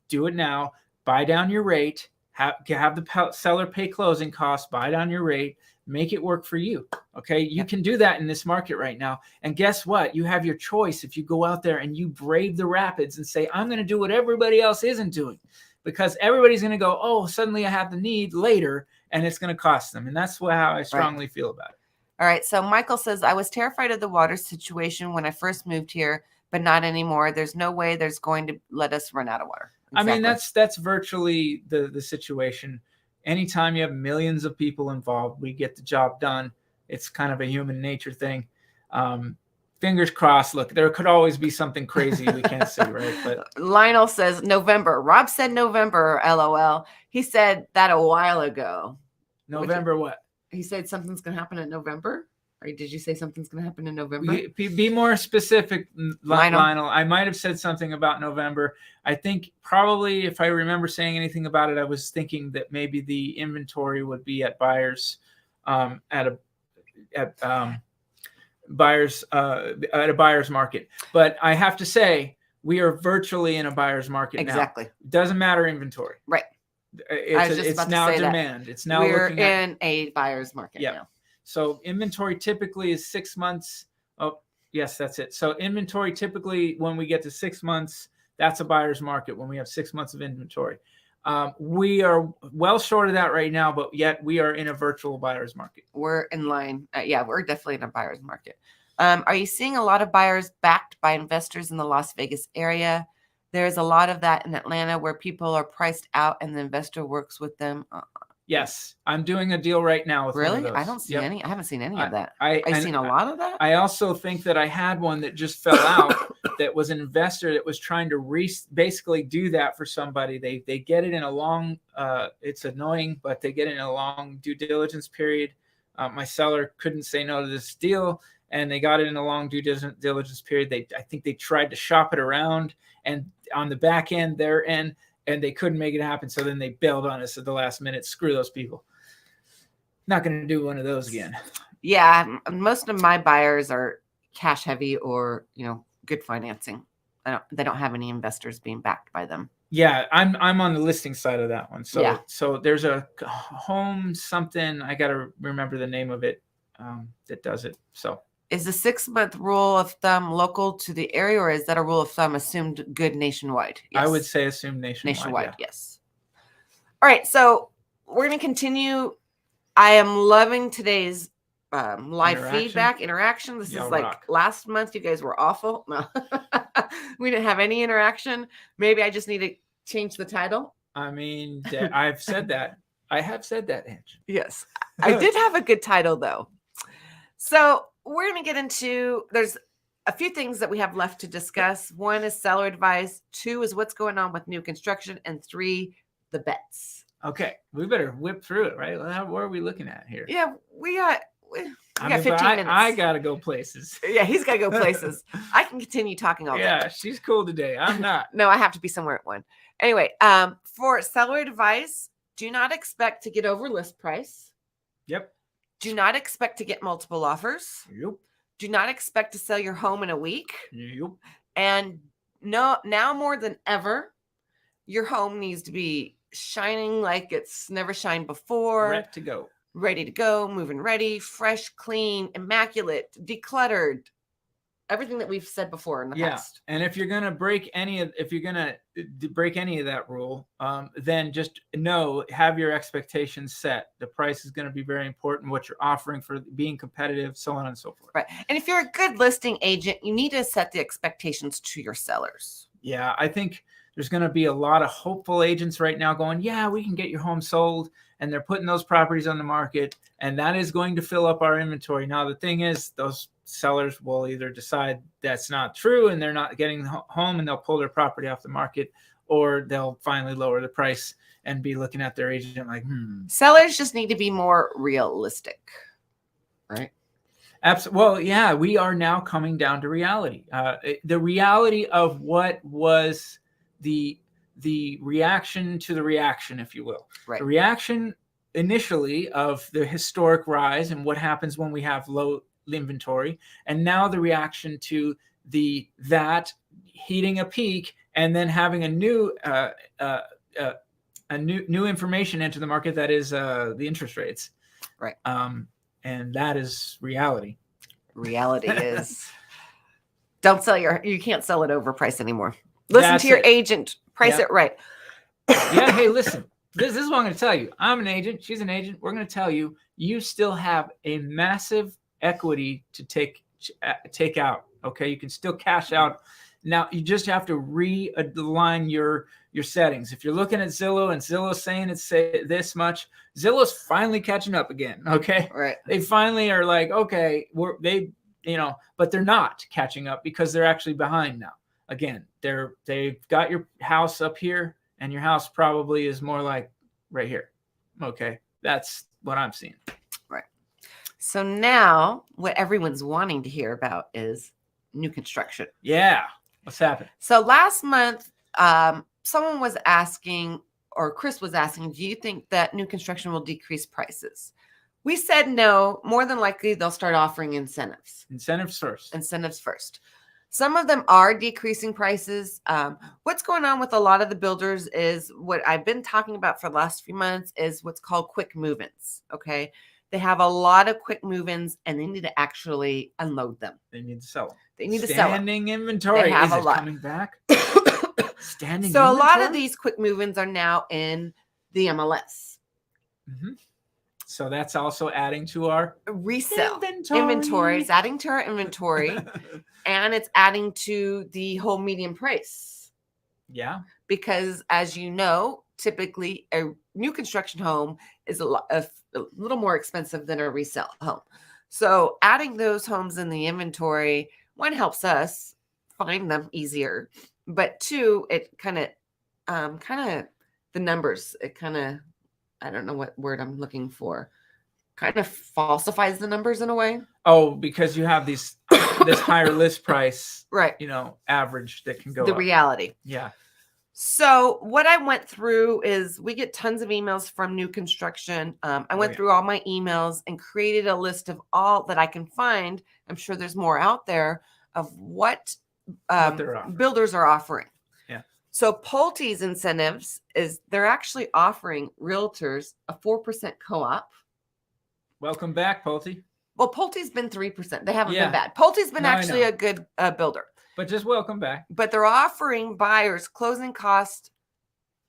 do it now. Buy down your rate. Have the seller pay closing costs. Buy down your rate. Make it work for you. Okay, you can do that in this market right now. And guess what? You have your choice if you go out there and you brave the rapids and say, I'm going to do what everybody else isn't doing, because everybody's going to go, oh, suddenly I have the need later, and it's going to cost them. And that's how I strongly feel about it. All right. So Michael says, I was terrified of the water situation when I first moved here, but not anymore. There's no way there's going to let us run out of water. Exactly. I mean, that's virtually the situation. Anytime you have millions of people involved, we get the job done. It's kind of a human nature thing. Fingers crossed. Look, there could always be something crazy we can't see, right? But Lionel says November. Rob said November, LOL. He said that a while ago. November what? He said something's going to happen in November. Or did you say something's going to happen in November? Be more specific, Lionel. I might have said something about November. I think probably if I remember saying anything about it, I was thinking that maybe the inventory would be at buyers at a buyer's market. But I have to say, we are virtually in a buyer's market now. Exactly. Doesn't matter inventory. Right. It's now demand. It's now we're in a buyer's market now. So inventory typically is 6 months. Oh, yes, that's it. So inventory typically, when we get to 6 months, that's a buyer's market when we have 6 months of inventory. We are well short of that right now, but yet we are in a virtual buyer's market. We're in line. We're definitely in a buyer's market. Are you seeing a lot of buyers backed by investors in the Las Vegas area? There's a lot of that in Atlanta where people are priced out and the investor works with them. Yes, I'm doing a deal right now with really? One of those. I don't see any. I haven't seen any of that. I've seen a lot of that. I also think that I had one that just fell out that was an investor that was trying to basically do that for somebody. They get it in a long, it's annoying, but they get it in a long due diligence period. My seller couldn't say no to this deal, and they got it in a long due diligence period. I think they tried to shop it around, and on the back end, their end, and they couldn't make it happen. So then they bailed on us at the last minute. Screw those people. Not going to do one of those again. Yeah. Most of my buyers are cash heavy or, good financing. They don't have any investors being backed by them. Yeah. I'm on the listing side of that one. So there's a home something, I got to remember the name of it, that does it. So is the 6-month rule of thumb local to the area, or is that a rule of thumb assumed good nationwide? Yes. I would say assumed nationwide. Nationwide, yes. All right, so we're going to continue. I am loving today's live feedback interaction. This is like last month. You guys were awful. No, we didn't have any interaction. Maybe I just need to change the title. I mean, I've said that. I have said that, Ange. Yes, I did have a good title though. So we're going to get into, there's a few things that we have left to discuss. 1 is seller advice. 2 is what's going on with new construction. And 3, the bets. Okay. We better whip through it, right? What are we looking at here? Yeah, we got 15 minutes. I got to go places. Yeah, he's got to go places. I can continue talking all day. Yeah, she's cool today. I'm not. No, I have to be somewhere at 1. Anyway, for seller advice, do not expect to get over list price. Yep. Do not expect to get multiple offers. Yep. Do not expect to sell your home in a week. Yep. And now more than ever, your home needs to be shining like it's never shined before. Ready to go, move-in ready, fresh, clean, immaculate, decluttered. everything that we've said before in the past. And if you're going to break any of that rule, then just have your expectations set. The price is going to be very important, what you're offering for being competitive, so on and so forth. Right. And if you're a good listing agent, you need to set the expectations to your sellers. Yeah, I think there's going to be a lot of hopeful agents right now going, yeah, we can get your home sold. And they're putting those properties on the market, and that is going to fill up our inventory. Now, the thing is, those sellers will either decide that's not true and they're not getting home and they'll pull their property off the market, or they'll finally lower the price and be looking at their agent like, Sellers just need to be more realistic, right? Absolutely. Well, yeah, we are now coming down to reality. The reality of what was the reaction to the reaction, if you will. Right. The reaction initially of the historic rise and what happens when we have low inventory, and now the reaction to that hitting a peak and then having a new new information enter the market, that is the interest rates. Right. And that is reality. Reality is you can't sell it overpriced anymore. Listen to your agent. Price it right. Yeah. Hey, listen, this is what I'm going to tell you. I'm an agent. She's an agent. We're going to tell you, you still have a massive equity to take out. Okay. You can still cash out. Now you just have to realign your settings. If you're looking at Zillow and Zillow's saying it's this much, Zillow's finally catching up again. Okay. Right. They finally are like, okay, but they're not catching up because they're actually behind now. Again, they've got your house up here, and your house probably is more like right here. Okay, that's what I'm seeing. Right. So now what everyone's wanting to hear about is new construction. Yeah. What's happened? So last month, someone was asking, or Chris was asking, do you think that new construction will decrease prices? We said no. More than likely, they'll start offering incentives. Incentives first. Some of them are decreasing prices. What's going on with a lot of the builders is what I've been talking about for the last few months is what's called quick move-ins. Okay. They have a lot of quick move-ins and they need to actually unload them. They need to sell them. They need to sell them. Standing inventory. They have is a lot. Coming back? Standing So inventory? a lot of these quick move-ins are now in the MLS. Mm-hmm. So that's also adding to our resale inventory. It's adding to our inventory and it's adding to the whole median price. Yeah. Because as you know, typically a new construction home is a little more expensive than a resale home. So adding those homes in the inventory, one, helps us find them easier, but two, it kind of the numbers, it kind of, I don't know what word I'm looking for, kind of falsifies the numbers in a way. Oh, because you have this higher list price, right? Average that can go the up. Reality. Yeah. So what I went through is we get tons of emails from new construction. I went through all my emails and created a list of all that I can find. I'm sure there's more out there of what builders are offering. Yeah. So Pulte's incentives is they're actually offering realtors a 4% co-op. Welcome back, Pulte. Well, Pulte's been 3%. They haven't been bad. Pulte's been actually a good builder. But just welcome back. But they're offering buyers closing cost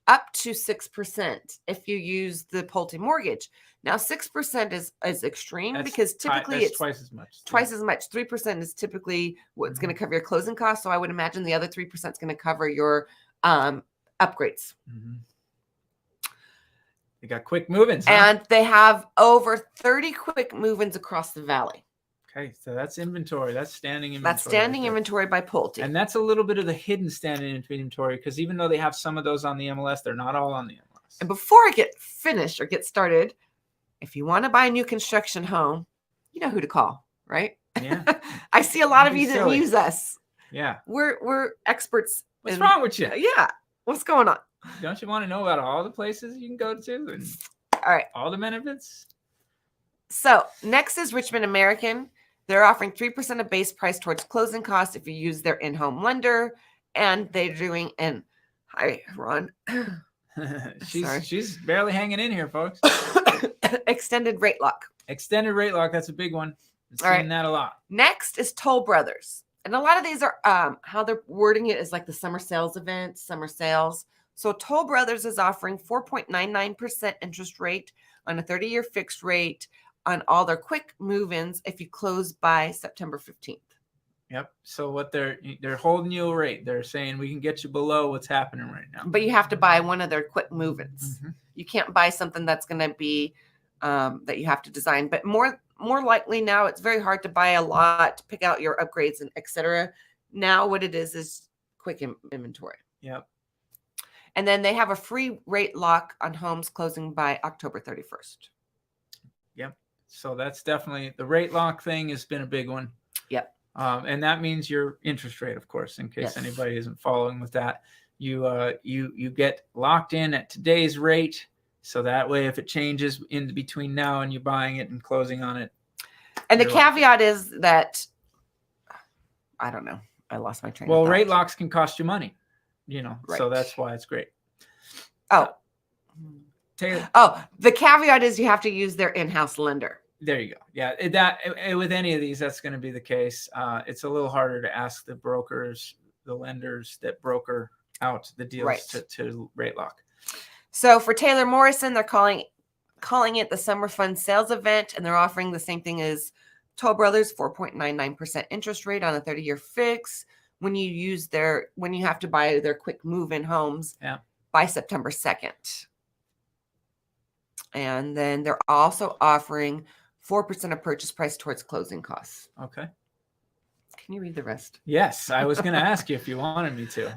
up to 6% if you use the Pulte mortgage. Now, 6% is extreme because typically it's twice as much. Twice as much. 3% is typically what's going to cover your closing costs. So I would imagine the other 3% is going to cover your upgrades. Mm-hmm. They got quick move-ins. And they have over 30 quick move-ins across the valley. Okay, so that's inventory. That's standing inventory. That's standing inventory by Pulte. And that's a little bit of the hidden standing inventory because even though they have some of those on the MLS, they're not all on the MLS. And before I get finished or get started, if you want to buy a new construction home, you know who to call, right? Yeah. I see a lot of you that use us. Yeah. We're experts. What's wrong with you? Yeah. What's going on? Don't you want to know about all the places you can go to and all right, all the benefits? So next is Richmond American. They're offering 3% of base price towards closing costs if you use their in-home lender, and they're doing hi Ron. she's barely hanging in here, folks. Extended rate lock. Extended rate lock. That's a big one. I've seen that a lot. Next is Toll Brothers. And a lot of these are how they're wording it is like the summer sales event, summer sales. So Toll Brothers is offering 4.99% interest rate on a 30-year fixed rate on all their quick move-ins if you close by September 15th. Yep. So what they're holding you a rate. They're saying we can get you below what's happening right now. But you have to buy one of their quick move-ins. Mm-hmm. You can't buy something that's going to be that you have to design. But more likely now, it's very hard to buy a lot, pick out your upgrades and etc. Now what it is quick inventory. Yep. And then they have a free rate lock on homes closing by October 31st. Yep. So that's definitely the rate lock thing has been a big one. Yep. And that means your interest rate, of course, in case anybody isn't following with that. You get locked in at today's rate. So that way, if it changes in between now and you buying it and closing on it. And the caveat is that, I don't know. I lost my train of thought. Well, rate locks can cost you money, right. So that's why it's great. Oh. Taylor. Oh, the caveat is you have to use their in-house lender. There you go. Yeah, with any of these, that's going to be the case. It's a little harder to ask the brokers, the lenders that broker out the deals to rate lock. So for Taylor Morrison, they're calling it the Summer Fun Sales Event, and they're offering the same thing as Toll Brothers, 4.99% interest rate on a 30-year fix when you have to buy their quick move-in homes by September 2nd. And then they're also offering 4% of purchase price towards closing costs. Okay. Can you read the rest? Yes, I was going to ask you if you wanted me to.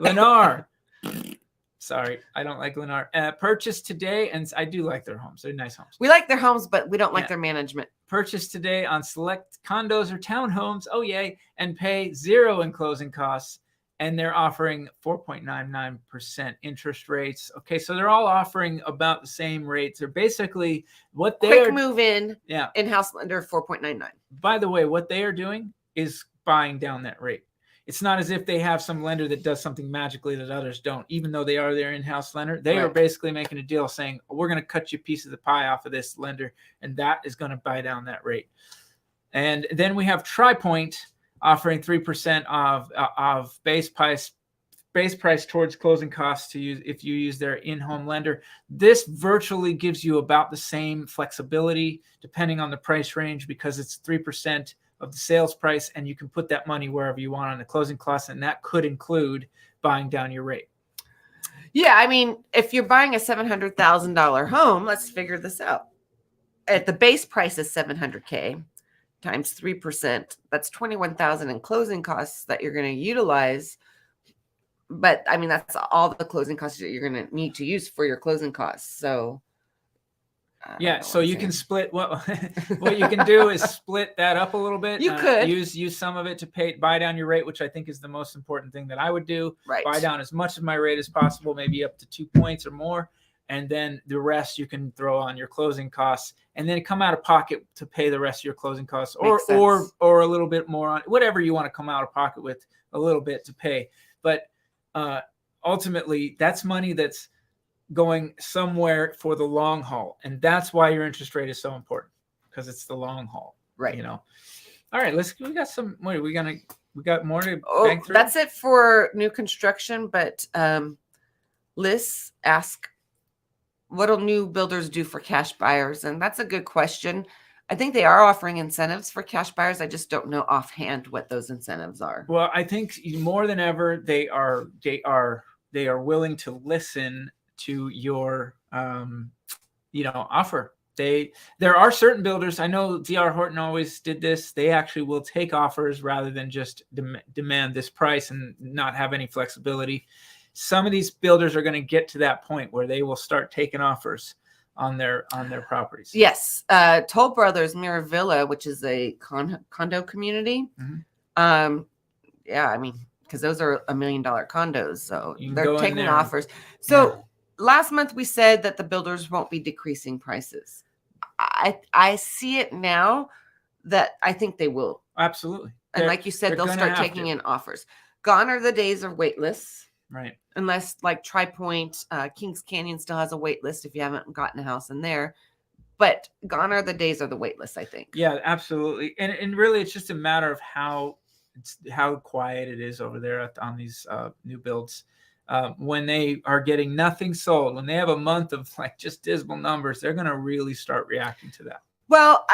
Lennar. Sorry, I don't like Lennar. Purchase today, and I do like their homes. They're nice homes. We like their homes, but we don't like their management. Purchase today on select condos or townhomes. Oh, yay. And pay 0 in closing costs. And they're offering 4.99% interest rates. Okay, so they're all offering about the same rates. They're basically what they're... Quick move in, in-house lender, 4.99. By the way, what they are doing is buying down that rate. It's not as if they have some lender that does something magically that others don't. Even though they are their in-house lender, they are basically making a deal saying, we're going to cut you a piece of the pie off of this lender, and that is going to buy down that rate. And then we have TriPoint offering 3% of base price towards closing costs to use if you use their in-home lender. This virtually gives you about the same flexibility depending on the price range because it's 3% of the sales price, and you can put that money wherever you want on the closing costs, and that could include buying down your rate. Yeah, I mean, if you're buying a $700,000 home, let's figure this out. At the base price is $700K. Times 3%, that's $21,000 in closing costs that you're going to utilize. But I mean, that's all the closing costs that you're going to need to use for your closing costs. So so you can split what you can do is split that up a little bit. You could use some of it to buy down your rate, which I think is the most important thing that I would do. Right. Buy down as much of my rate as possible, maybe up to 2 points or more. And then the rest you can throw on your closing costs, and then come out of pocket to pay the rest of your closing costs, or a little bit more on whatever you want to come out of pocket with a little bit to pay. But ultimately, that's money that's going somewhere for the long haul, and that's why your interest rate is so important, because it's the long haul, right? All right, we got some. What are we gonna? We got more to bang through. That's it for new construction. But Liz asked, what'll new builders do for cash buyers? And that's a good question. I think they are offering incentives for cash buyers. I just don't know offhand what those incentives are. Well, I think more than ever, they are willing to listen to your, offer. There are certain builders. I know D.R. Horton always did this. They actually will take offers rather than just demand this price and not have any flexibility. Some of these builders are going to get to that point where they will start taking offers on their properties. Yes. Toll Brothers Mirror Villa, which is a condo community. Mm-hmm. I mean, because those are $1 million condos. So they're taking offers. So last month we said that the builders won't be decreasing prices. I see it now that I think they will. Absolutely. And like you said, they'll start taking in offers. Gone are the days of wait lists. Right. Unless like TriPoint, Kings Canyon still has a wait list if you haven't gotten a house in there. But gone are the days of the wait list, I think. Yeah, absolutely. And really, it's just a matter of how it's how quiet it is over there on these new builds. When they are getting nothing sold, when they have a month of like just dismal numbers, they're going to really start reacting to that. Well,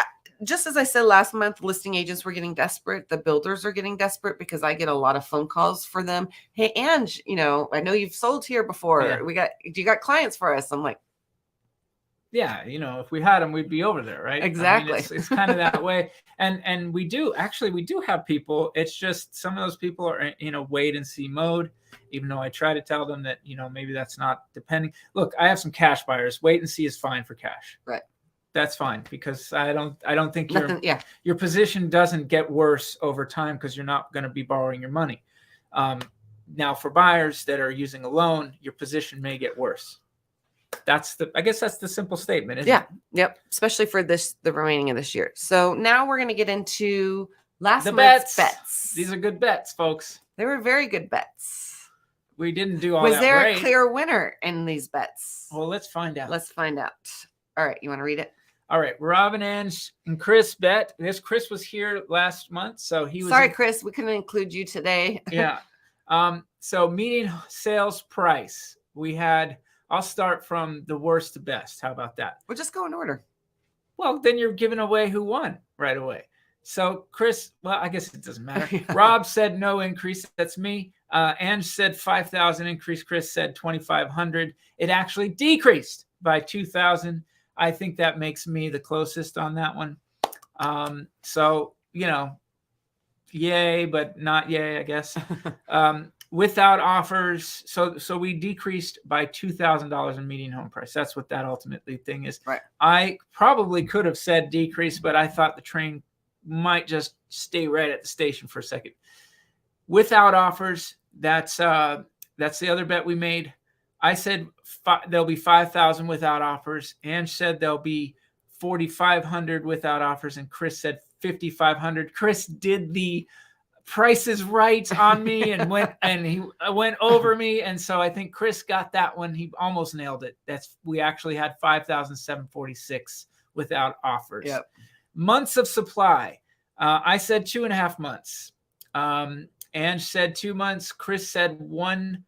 just as I said last month, listing agents were getting desperate. The builders are getting desperate because I get a lot of phone calls for them. Hey, Ange, you know, I know you've sold here before. Yeah. Do you got clients for us? I'm like, yeah, you know, if we had them, we'd be over there, right? Exactly. I mean, it's kind of that way. And we do have people. It's just some of those people are in a wait and see mode, even though I try to tell them that, you know, maybe that's not depending. Look, I have some cash buyers. Wait and see is fine for cash. Right. That's fine, because I don't think your position doesn't get worse over time because you're not going to be borrowing your money. Now for buyers that are using a loan, your position may get worse. I guess that's the simple statement, isn't it? Yep. Especially for the remaining of this year. So now we're going to get into last month's bets. These are good bets, folks. They were very good bets. We didn't do all that. Was there a clear winner in these bets? Well, let's find out. All right. You want to read it? All right. Robin, Ange, and Chris bet. Chris was here last month, so he was. Sorry, Chris, we couldn't include you today. Yeah. So median sales price. We had. I'll start from the worst to best. How about that? We'll just go in order. Well, then you're giving away who won right away. So Chris, well, I guess it doesn't matter. Rob said no increase. That's me. Ange said 5,000 increase. Chris said 2,500. It actually decreased by 2,000. I think that makes me the closest on that one. So, you know, yay, but not yay, I guess. Without offers, so we decreased by $2,000 in median home price. That's what that ultimately thing is. Right. I probably could have said decrease, but I thought the train might just stay right at the station for a second. Without offers, that's the other bet we made. I said there'll be 5,000 without offers. Ange said there'll be 4,500 without offers, and Chris said 5,500. Chris did the Price is Right on me and he went over me, and so I think Chris got that one. He almost nailed it. We actually had 5,746 without offers. Yep. Months of supply. I said 2.5 months. Ange said 2 months. Chris said 1.2.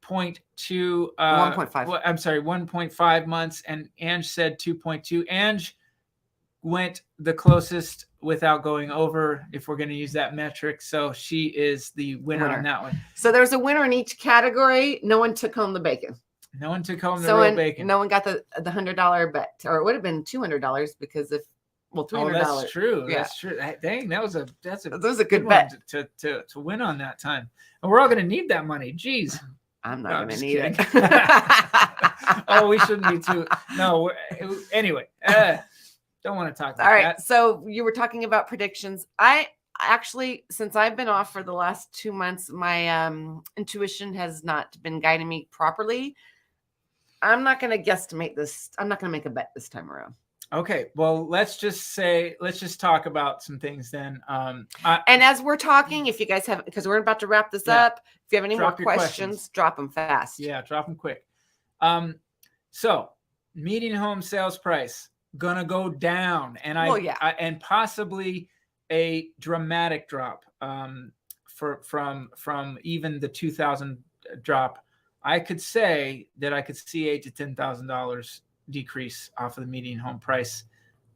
1.5. I'm sorry, 1.5 months, and Ange said 2.2. Ange went the closest without going over, if we're going to use that metric. So she is the winner on that one. So there's a winner in each category. No one took home the bacon. No one took home the real bacon. No one got the $100 bet, or it would have been $200 because $300. Oh, that's true. Yeah. That's true. Dang, that was a good bet to win on that time. And we're all going to need that money. Jeez. I'm not going to need it. Oh, we shouldn't be too. No. Anyway. Don't want to talk about all right that. So you were talking about predictions. I actually, since I've been off for the last 2 months, my intuition has not been guiding me properly. I'm not going to guesstimate this. I'm not going to make a bet this time around. Okay, well, let's just talk about some things then. And as we're talking, if you guys have, because we're about to wrap this up, if you have any more questions, drop them fast. Yeah, drop them quick. So median home sales price gonna go down, and and possibly a dramatic drop from even the 2,000 drop. I could say that I could see $8,000 to $10,000 decrease off of the median home price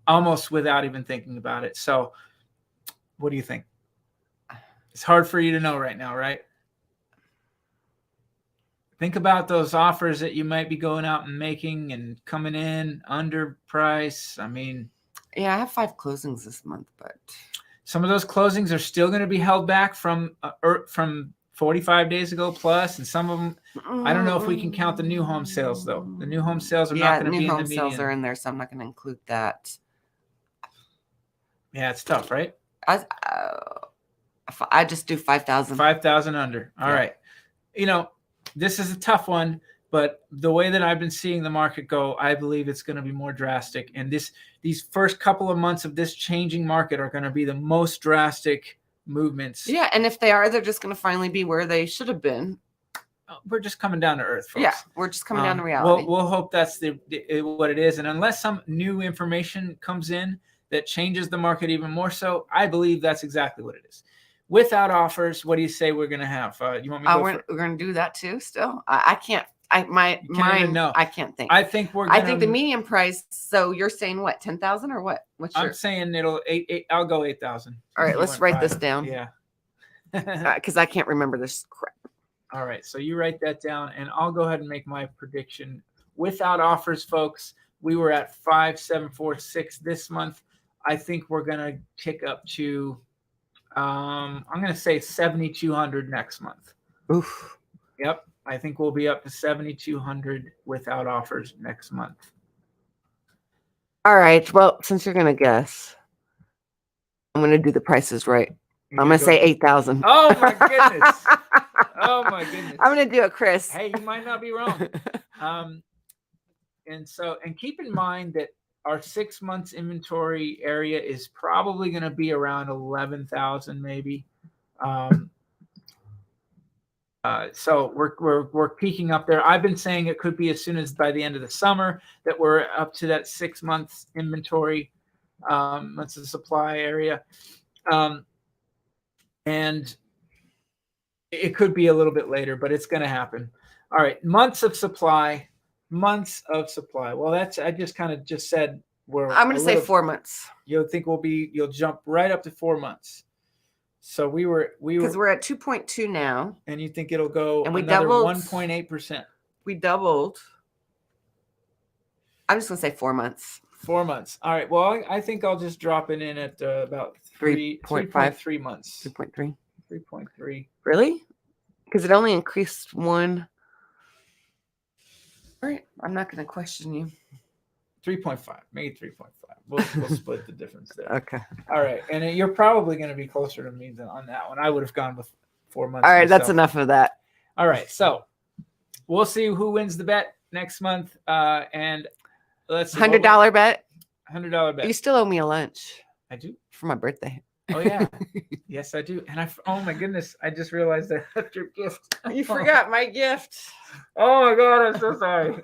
almost without even thinking about it. So what do you think? It's hard for you to know right now, right? Think about those offers that you might be going out and making and coming in under price. I mean, yeah, I have 5 closings this month, but some of those closings are still going to be held back from 45 days ago plus, and some of them, I don't know if we can count the new home sales though. The new home sales are not going to be in the median. New home sales are in there, so I'm not going to include that. Yeah, it's tough, right? I just do 5,000. 5,000 under. All right. You know, this is a tough one, but the way that I've been seeing the market go, I believe it's going to be more drastic. And these first couple of months of this changing market are going to be the most drastic movements. Yeah, and if they are, they're just going to finally be where they should have been. We're just coming down to earth, folks. Yeah, we're just coming down to reality. We'll hope that's what it is. And unless some new information comes in that changes the market even more so, I believe that's exactly what it is. without offers. What do you say we're gonna have? You want me to go? We're gonna do that too. Still, I can't. My mind. I can't think. I think I think the median price. So you're saying what? 10,000 or what? I'm saying it'll eight. I'll go 8,000. All right, let's write this down. Yeah. Because I can't remember this crap. All right, so you write that down, and I'll go ahead and make my prediction. Without offers, folks, we were at 5,746 this month. I think we're gonna kick up to, I'm gonna say 7,200 next month. Oof. Yep, I think we'll be up to 7,200 without offers next month. All right. Well, since you're gonna guess, I'm gonna do the prices right. I'm gonna say 8,000. Oh my goodness. Oh my goodness. I'm gonna do it, Chris. Hey, you might not be wrong. And keep in mind that our 6 months inventory area is probably going to be around 11,000 maybe. So we're peaking up there. I've been saying it could be as soon as by the end of the summer that we're up to that 6 months inventory, months of supply area. And it could be a little bit later, but it's going to happen. All right, months of supply. Well, I just kind of just said I'm going to say 4 months. You'll think you'll jump right up to 4 months. So we were because we're at 2.2 now, and you think it'll go and we another doubled 1.8%. We doubled. I'm just going to say 4 months. 4 months. All right. Well, I think I'll just drop it in at about 3.3 months. 3.3. 3.3. Really? Because it only increased one. All right. I'm not going to question you. 3.5. Maybe 3.5. We'll split the difference there. Okay. All right. And you're probably going to be closer to me on that one. I would have gone with 4 months. All right. Myself. That's enough of that. All right. So we'll see who wins the bet next month. And let's see. $100 bet. $100 bet. You still owe me a lunch. I do. For my birthday. Oh yeah. Yes, I do. And oh my goodness, I just realized I left your gift. You forgot my gift. Oh my God, I'm so sorry.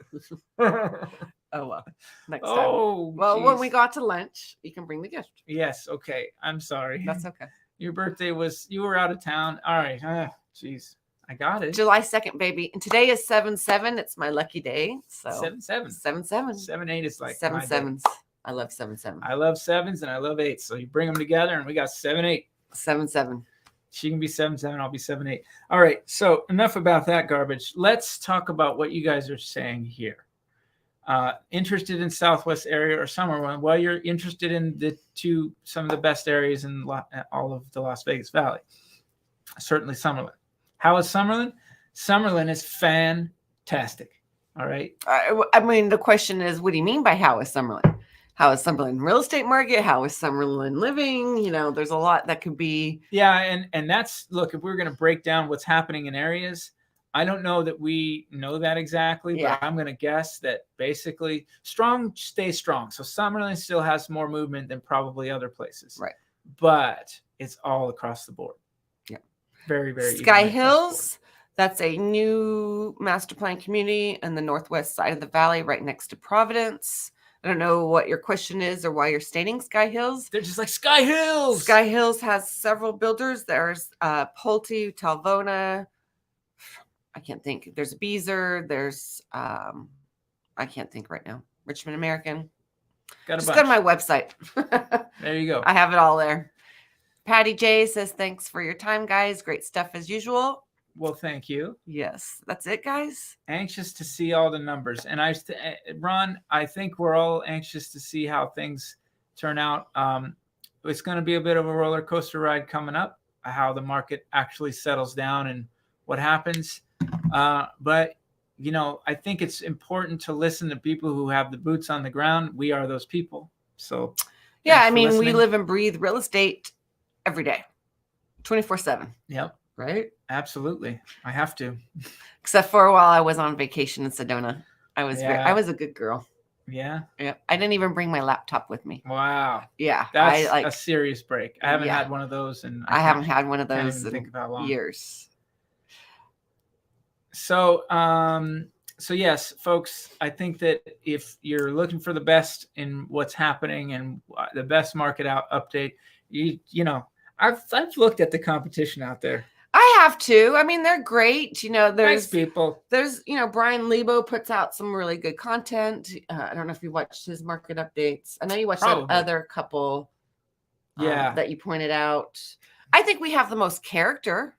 Oh well. Next time. Well, when we got to lunch, you can bring the gift. Yes, okay. I'm sorry. That's okay. Your birthday you were out of town. All right. Jeez. I got it. July 2nd, baby. And today is 7/7. It's my lucky day. So 7/7. 7/7. 7/8 is like 7 sevens. I love 7/7. I love 7s and I love 8s. So you bring them together and we got 7/8. 7/7. She can be 7/7. I'll be 7/8. All right. So enough about that garbage. Let's talk about what you guys are saying here. Interested in Southwest area or Summerlin? Well, you're interested in some of the best areas in all of the Las Vegas Valley. Certainly Summerlin. How is Summerlin? Summerlin is fantastic. All right. I mean, the question is, what do you mean by how is Summerlin? How is Summerlin real estate market? How is Summerlin living? You know, there's a lot that could be. Yeah, and that's, look, if we're going to break down what's happening in areas, I don't know that we know that exactly, but I'm going to guess that basically strong stays strong. So Summerlin still has more movement than probably other places. Right. But it's all across the board. Yeah. Very, very Sky Hills. That's a new master plan community in the northwest side of the valley, right next to Providence. I don't know what your question is or why you're stating Sky Hills. They're just like Sky Hills. Sky Hills has several builders. There's Pulte, Talvona. I can't think. There's Beezer. There's I can't think right now. Richmond American. Just go to my website. There you go. I have it all there. Patty J says, thanks for your time, guys. Great stuff as usual. Well, thank you. Yes, that's it, guys. Anxious to see all the numbers. And Ron, I think we're all anxious to see how things turn out. It's going to be a bit of a roller coaster ride coming up, how the market actually settles down and what happens. But, you know, I think it's important to listen to people who have the boots on the ground. We are those people. So, yeah, I mean, we live and breathe real estate every day, 24/7. Yep. Right? Absolutely. I have to. Except for a while I was on vacation in Sedona. I was a good girl. Yeah. Yeah. I didn't even bring my laptop with me. Wow. Yeah. That's a serious break. I haven't had one of those in years. So yes, folks, I think that if you're looking for the best in what's happening and the best market update, you know, I've looked at the competition out there. I have to. I mean, they're great. There's nice people. There's, Brian Lebo puts out some really good content. I don't know if you watched his market updates. I know you watched that other couple. That you pointed out. I think we have the most character,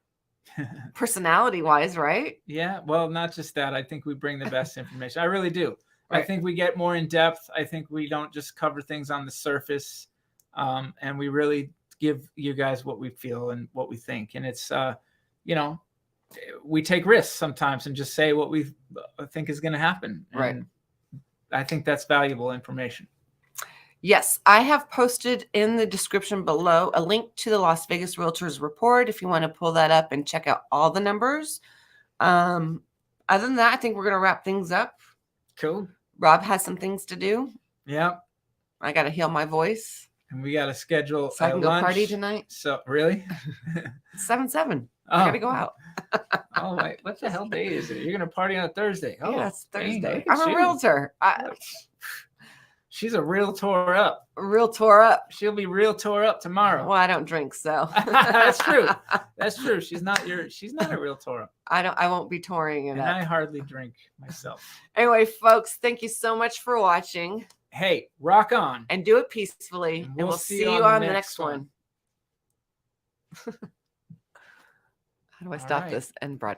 personality-wise, right? Yeah. Well, not just that. I think we bring the best information. I really do. Right. I think we get more in depth. I think we don't just cover things on the surface, and we really give you guys what we feel and what we think. And it's, we take risks sometimes and just say what we think is going to happen. And right. I think that's valuable information. Yes, I have posted in the description below a link to the Las Vegas Realtors report if you want to pull that up and check out all the numbers. Other than that, I think we're going to wrap things up. Cool. Rob has some things to do. Yeah. I got to heal my voice. And we got to schedule so I can go party tonight. So really? 7/7. I got to go out. Oh, wait. What the hell day is it? You're going to party on a Thursday. Oh, yeah, it's Thursday. I'm a realtor. She's a real tore up. Real tore up. She'll be real tore up tomorrow. Well, I don't drink, so that's true. That's true. She's not a real tore up. I won't be touring it and up. I hardly drink myself. Anyway, folks, thank you so much for watching. Hey, rock on. And do it peacefully. And we'll see you on the next one. How do I stop this and broadcast?